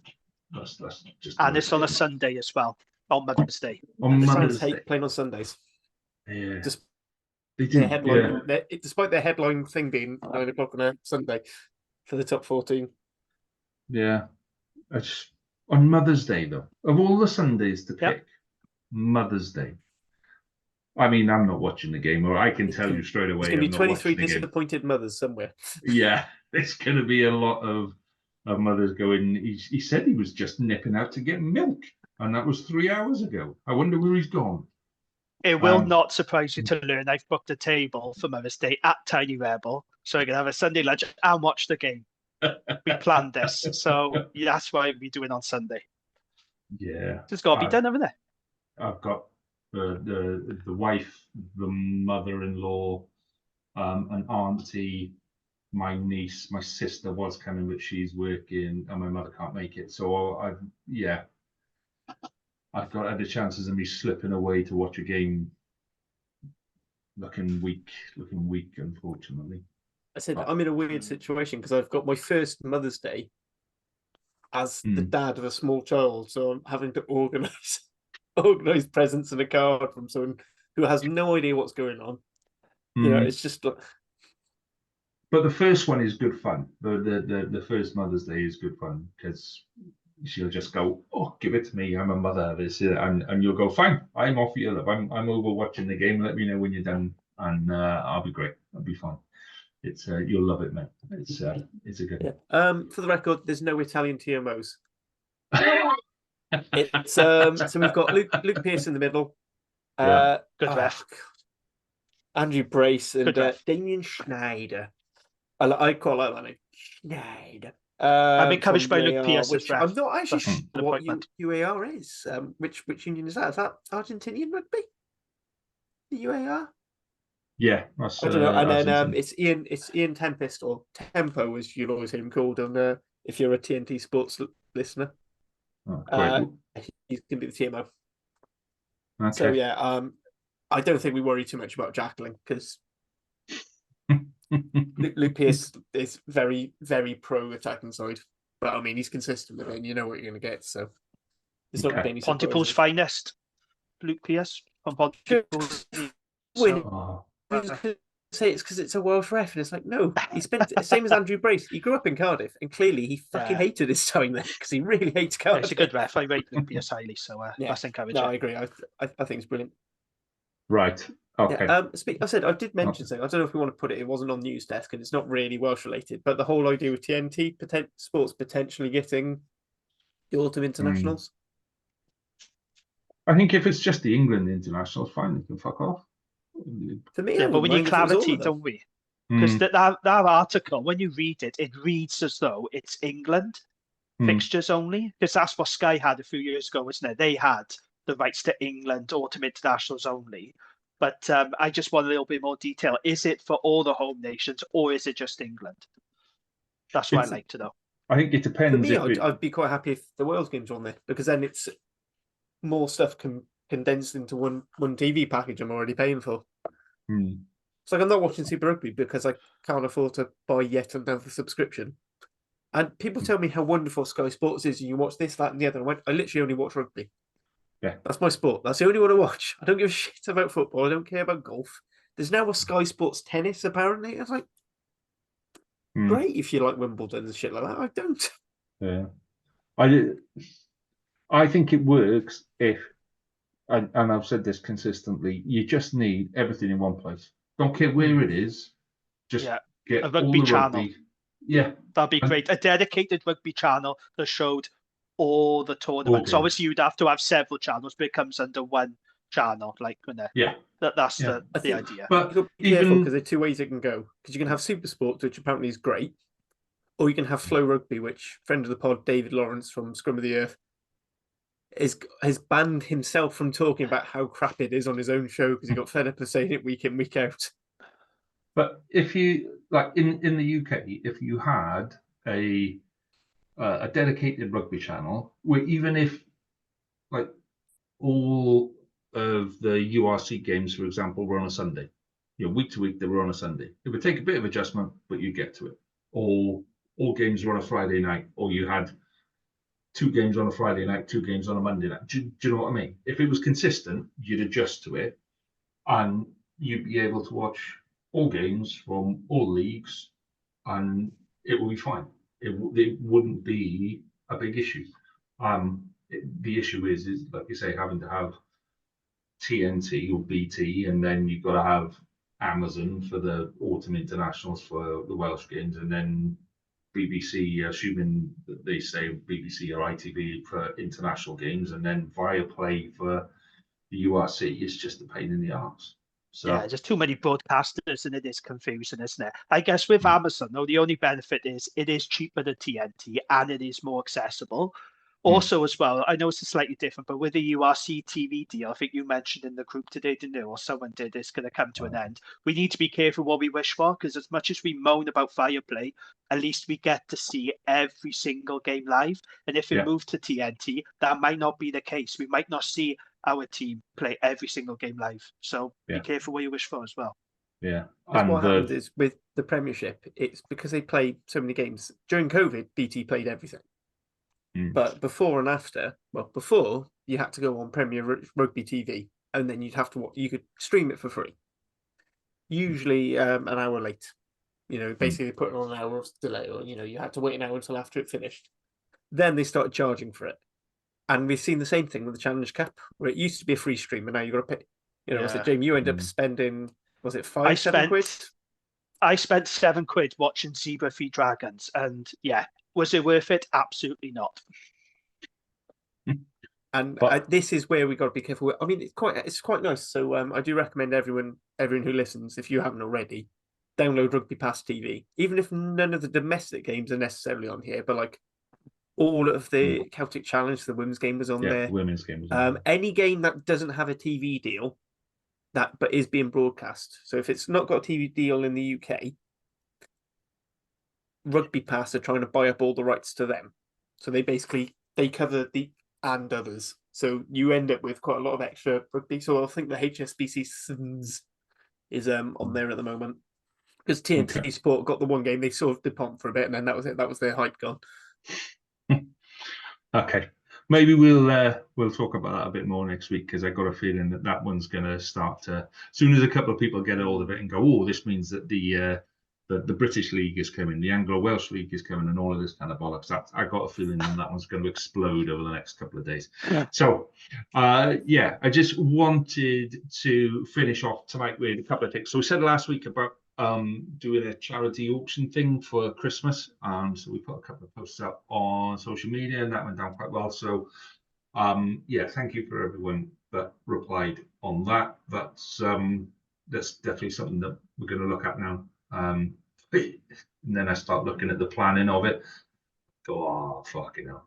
that's just. And it's on a Sunday as well, on Mother's Day. On Mother's Day, playing on Sundays. Yeah. They do. Despite their headline thing being 9 o'clock on a Sunday for the top 14. Yeah. On Mother's Day, though, of all the Sundays to pick, Mother's Day. I mean, I'm not watching the game, or I can tell you straight away. There's going to be 23 disappointed mothers somewhere. Yeah, there's going to be a lot of mothers going, he said he was just nipping out to get milk, and that was 3 hours ago. I wonder where he's gone. It will not surprise you to learn I've booked a table for Mother's Day at Tiny Rebel, so I can have a Sunday lunch and watch the game. We planned this, so that's why we're doing on Sunday. Yeah, it's got to be done, haven't it? I've got the wife, the mother-in-law, an auntie, my niece, my sister was coming, but she's working, and my mother can't make it. So I've got other chances of me slipping away to watch a game looking weak, unfortunately. I said I'm in a weird situation because I've got my first Mother's Day as the dad of a small child, so I'm having to organise presents and a card from someone who has no idea what's going on. You know, it's just. But the first one is good fun. The first Mother's Day is good fun because she'll just go, "Oh, give it to me. I'm a mother." And you'll go, "Fine, I'm off your love. I'm over watching the game. Let me know when you're done, and I'll be great. I'll be fine." It's you'll love it, mate. It's a good. Yeah. For the record, there's no Italian TMOs. It's so we've got Luke Pearce in the middle. Yeah. Good ref. Andrew Brace and Good ref. Damien Schneider. I quite like that name. Schneider. I'm encouraged by from Luke UAR, Pearce as which ref. I'm not actually That's sure an what appointment. UAR is. Which union is that? Is that Argentinian rugby? The UAR? Yeah, that's, I don't know. And then Argentina. it's Ian Tempest, or Tempo as you'll always hear him called on if you're a TNT Sports listener. Oh, great. He's gonna be the TMO. Okay. So yeah, I don't think we worry too much about Jacqueline because Luke Pearce is very, very pro attacking side. But I mean, he's consistent with it, and you know what you're going to get. So it's not going to be any Pontypool's surprises. finest, Luke Pearce from Pontypool. Oh. I was going to say it's because it's a Welsh ref, and it's like, no, he spent same as Andrew Brace. He grew up in Cardiff, and clearly he fucking hated his time there because he really hates Cardiff. He's a good ref. I rate Luke Pearce highly, so that's encouraging. No, I agree. I think it's brilliant. Right. Okay. Yeah, I did mention something. I don't know if we want to put it. It wasn't on news desk, and it's not really Welsh related. But the whole idea of TNT Sports potentially getting the autumn internationals. I think if it's just the England internationals, fine, they can fuck off. For me, but we need clarity, don't we? Because that article, when you read it, it reads as though it's England fixtures only. Because that's what Sky had a few years ago, wasn't it? They had the rights to England autumn internationals only. But I just want a little bit more detail. Is it for all the home nations, or is it just England? That's what I'd like to know. I think it depends. For me, I'd be quite happy if the Wales games are on there, because then it's more stuff condensed into one TV package I'm already paying for. It's like I'm not watching Super Rugby because I can't afford to buy yet another subscription. And people tell me how wonderful Sky Sports is, and you watch this, that, and the other. I literally only watch rugby. Yeah, that's my sport. That's the only one I watch. I don't give a shit about football. I don't care about golf. There's now a Sky Sports tennis, apparently. It's like, great if you like Wimbledon and shit like that. I don't. Yeah, I think it works if, and I've said this consistently, you just need everything in one place. Don't care where it is. Just get a rugby all the channel. rugby. Yeah, that'd be great. A dedicated rugby channel that showed all the tournaments. Okay. Obviously, you'd have to have several channels, but it comes under one channel. Like, that's the idea. But you've got to be careful because there are two ways it can go. Because you can have Super Sports, which apparently is great, or you can have Flow Rugby, which friend of the pod David Lawrence from Scrum of the Earth has banned himself from talking about how crap it is on his own show because he got fed up of saying it week in, week out. But if you like in the UK, if you had a dedicated rugby channel, where even if like all of the URC games, for example, were on a Sunday, week to week they were on a Sunday, it would take a bit of adjustment, but you get to it. Or all games were on a Friday night, or you had 2 games on a Friday night, 2 games on a Monday night. Do you know what I mean? If it was consistent, you'd adjust to it, and you'd be able to watch all games from all leagues, and it will be fine. It wouldn't be a big issue. The issue is like you say, having to have TNT or BT, and then you've got to have Amazon for the autumn internationals for the Welsh games, and then BBC, assuming that they say BBC or ITV for international games, and then Viaplay for the URC. It's just a pain in the arse. So there's too many broadcasters and it is confusing, isn't it? I guess with Amazon, though, the only benefit is it is cheaper than TNT and it is more accessible. Also, as well, I know it's slightly different, but with the URC TV deal, I think you mentioned in the group today, didn't you? Or someone did, it's going to come to an end. We need to be careful what we wish for, because as much as we moan about Fireplay, at least we get to see every single game live. And if it moved to TNT, that might not be the case. We might not see our team play every single game live. So be careful what you wish for as well. Yeah. And what happened is with the Premiership, it's because they played so many games. During COVID, BT played everything. But before and after, before you had to go on Premier Rugby TV, and then you'd have to you could stream it for free. Usually an hour late. Basically they put it on an hour of delay, or you had to wait an hour until after it finished. Then they started charging for it, and we've seen the same thing with the Challenge Cup, where it used to be a free stream, and now you've got to pay. Was it Jamie? You end up spending, was it 7 quid? I spent £7 watching Zebra Feed Dragons, and was it worth it? Absolutely not. And But- this is where we got to be careful. I mean, it's quite nice. So I do recommend everyone who listens, if you haven't already, download Rugby Pass TV. Even if none of the domestic games are necessarily on here, but like all of the Celtic Challenge, the women's game was on there. The women's game was on there. Any game that doesn't have a TV deal, but is being broadcast. So if it's not got a TV deal in the UK, Rugby Pass are trying to buy up all the rights to them. So they cover the and others. So you end up with quite a lot of extra rugby. So I think the HSBC Sins is on there at the moment. Because TNT Sport got the one game, they sort of depont for a bit, and then that was it. That was their hype gone. Okay, maybe we'll talk about that a bit more next week, because I got a feeling that one's going to start to, as soon as a couple of people get a hold of it and go, oh, this means that the British League is coming, the Anglo-Welsh League is coming, and all of this kind of bollocks. I got a feeling that one's going to explode over the next couple of days. Yeah. So, I just wanted to finish off tonight with a couple of things. So we said last week about doing a charity auction thing for Christmas. So we put a couple of posts up on social media, and that went down quite well. So, thank you for everyone that replied on that. That's definitely something that we're going to look at now. And then I start looking at the planning of it. Go, oh, fucking hell.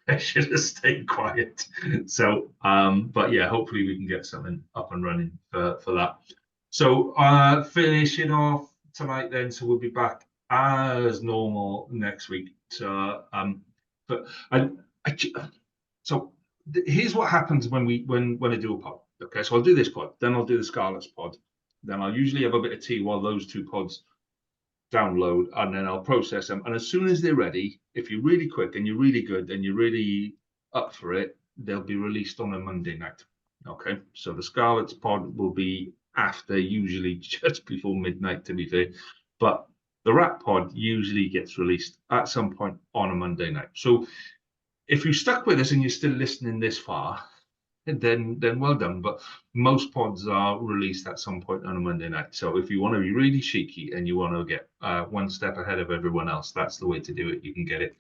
I should have stayed quiet. So, but yeah, hopefully we can get something up and running for that. So, finishing off tonight then, so we'll be back as normal next week. So, here's what happens when I do a pod. Okay, so I'll do this pod, then I'll do the Scarlets pod, then I'll usually have a bit of tea while those two pods download, and then I'll process them. And as soon as they're ready, if you're really quick and you're really good and you're really up for it, they'll be released on a Monday night. Okay, so the Scarlets pod will be after, usually just before midnight, to be fair, but the Rat pod usually gets released at some point on a Monday night. So if you stuck with us and you're still listening this far, then well done. But most pods are released at some point on a Monday night. So if you want to be really cheeky and you want to get one step ahead of everyone else, that's the way to do it. You can get it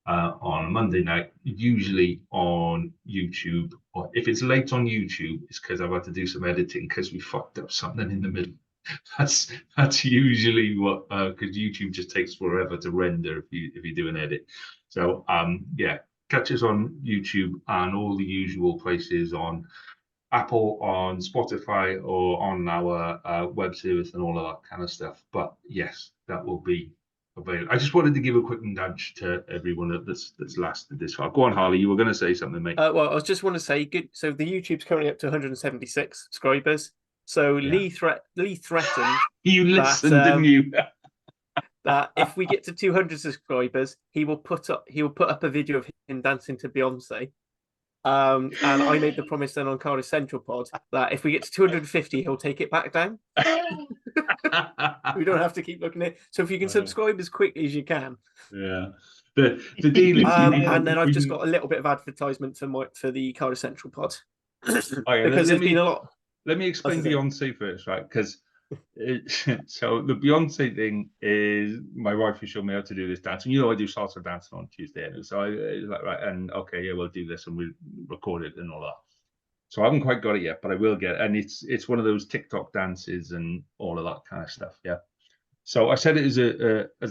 on a Monday night, usually on YouTube. Or if it's late on YouTube, it's because I've had to do some editing because we fucked up something in the middle. That's usually what, because YouTube just takes forever to render if you do an edit. So catch us on YouTube and all the usual places, on Apple, on Spotify, or on our web service and all of that kind of stuff. But yes, that will be available. I just wanted to give a quick nudge to everyone that's lasted this far. Go on, Harley, you were going to say something, mate. Well, I just want to say, good. So the YouTube's currently up to 176 subscribers. So yeah. Lee threatened. You listened, didn't you? That if we get to 200 subscribers, he will put up a video of him dancing to Beyonce. And I made the promise then on Cardiff Central Pod that if we get to 250, he'll take it back down. We don't have to keep looking at it. So if you can subscribe as quickly as you can. Yeah. The deal is, and then I've just got a little bit of advertisement for the Cardiff Central Pod. Because there's been a lot. Let me explain Beyonce first, right? Because so the Beyonce thing is, my wife who showed me how to do this dance, and I do salsa dancing on Tuesday, so I was like, right, and okay, yeah, we'll do this and we'll record it and all that. So I haven't quite got it yet, but I will get it, and it's one of those TikTok dances and all of that kind of stuff. Yeah. So I said it as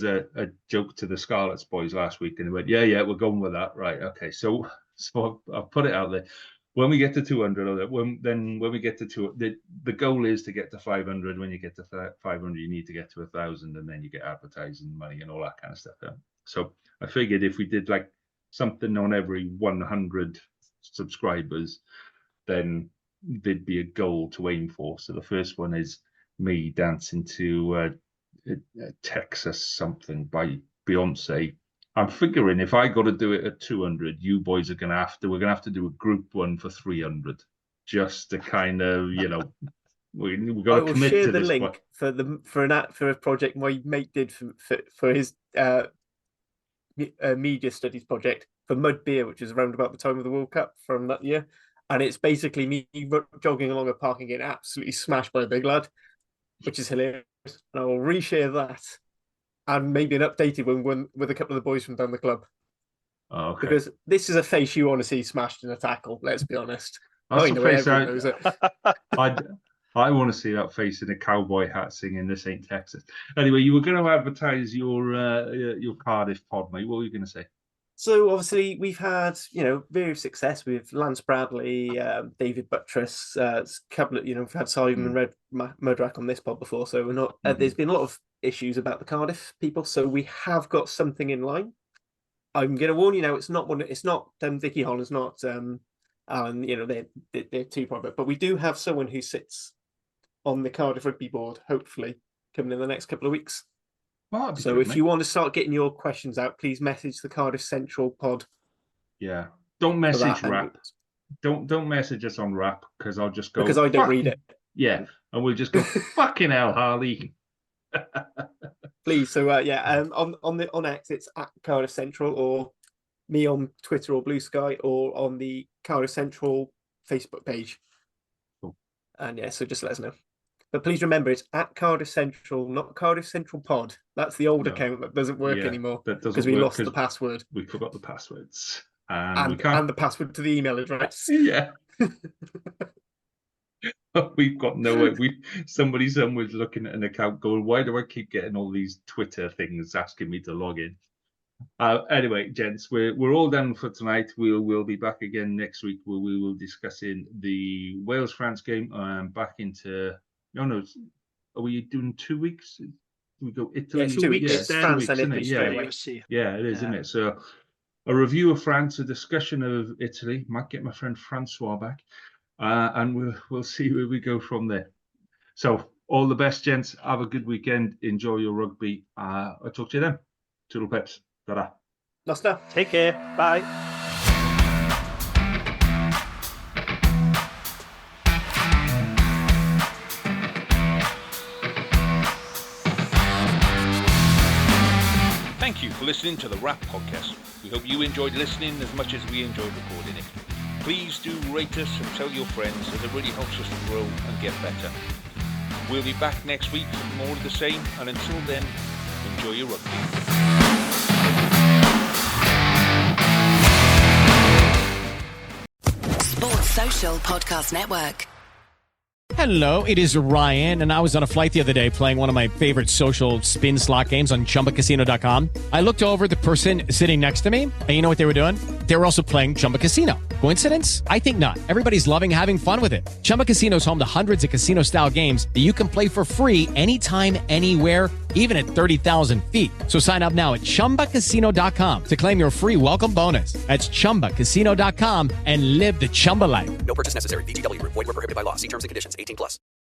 a joke to the Scarlets boys last week, and they went, yeah, we're going with that, right? Okay, so I've put it out there. When we get to 200, when we get to 200, the goal is to get to 500. When you get to 500, you need to get to 1,000, and then you get advertising money and all that kind of stuff. Yeah? So I figured if we did like something on every 100 subscribers, then there'd be a goal to aim for. So the first one is me dancing to Texas something by Beyonce. I'm figuring if I got to do it at 200, you boys are we're gonna have to do a group one for 300, just to kind of, we got to commit to this. I will share the link for a project my mate did for his media studies project for Mud Beer, which is around about the time of the World Cup from that year, and it's basically me jogging along a park and getting absolutely smashed by a big lad, which is hilarious. And I will reshare that. And maybe an updated one with a couple of the boys from down the club. Oh, okay. Because this is a face you want to see smashed in a tackle. Let's be honest. That's I the know face everyone knows it. I want to see that face in a cowboy hat singing "This Ain't Texas." Anyway, you were going to advertise your Cardiff pod, mate. What were you going to say? So obviously we've had various success with Lance Bradley, David Buttress, a couple of we've had Simon Red Mudrak on this pod before. So we're not. There's been a lot of issues about the Cardiff people. So we have got something in line. I'm going to warn you now. It's not Vicky Holland's not Alan. They're too private, but we do have someone who sits on the Cardiff Rugby board, hopefully, coming in the next couple of weeks. Well, so if you want to start getting your questions out, please message the Cardiff Central pod. Yeah. Don't message Rap. Don't message us on Rap because I'll just go... Because I don't read it. Yeah. And we'll just go, fucking hell, Harley. Please. So, on X, it's at Cardiff Central, or me on Twitter or Blue Sky, or on the Cardiff Central Facebook page. Cool. And so just let us know. But please remember, it's at Cardiff Central, not Cardiff Central Pod. That's the old account that doesn't work anymore because we lost the password. We forgot the passwords. And the password to the email address. Yeah. We've got no way. Somebody somewhere's looking at an account going, why do I keep getting all these Twitter things asking me to log in? Anyway, gents, we're all done for tonight. We'll be back again next week where we will discussing the Wales-France game back into... No. Are we doing 2 weeks? Do we go Italy? Yeah, 2 weeks. Yeah, France and Italy. Yeah, it is, isn't it? So a review of France, a discussion of Italy. Might get my friend Francois back, and we'll see where we go from there. So all the best, gents. Have a good weekend. Enjoy your rugby. I'll talk to you then. Toodle peps. Ta-da. Nosta. Take care. Bye. Thank you for listening to the Rap Podcast. We hope you enjoyed listening as much as we enjoyed recording it. Please do rate us and tell your friends, as it really helps us to grow and get better. We'll be back next week with more of the same, and until then, enjoy your rugby. Sports Social Podcast Network. Hello, it is Ryan, and I was on a flight the other day playing one of my favorite social spin slot games on ChumbaCasino.com. I looked over at the person sitting next to me, and you know what they were doing? They were also playing Chumba Casino. Coincidence? I think not. Everybody's loving having fun with it. Chumba Casino is home to hundreds of casino-style games that you can play for free anytime, anywhere, even at 30,000 feet. So sign up now at ChumbaCasino.com to claim your free welcome bonus. That's ChumbaCasino.com and live the Chumba life. No purchase necessary. VGW. Void where prohibited by law. See terms and conditions. 18+.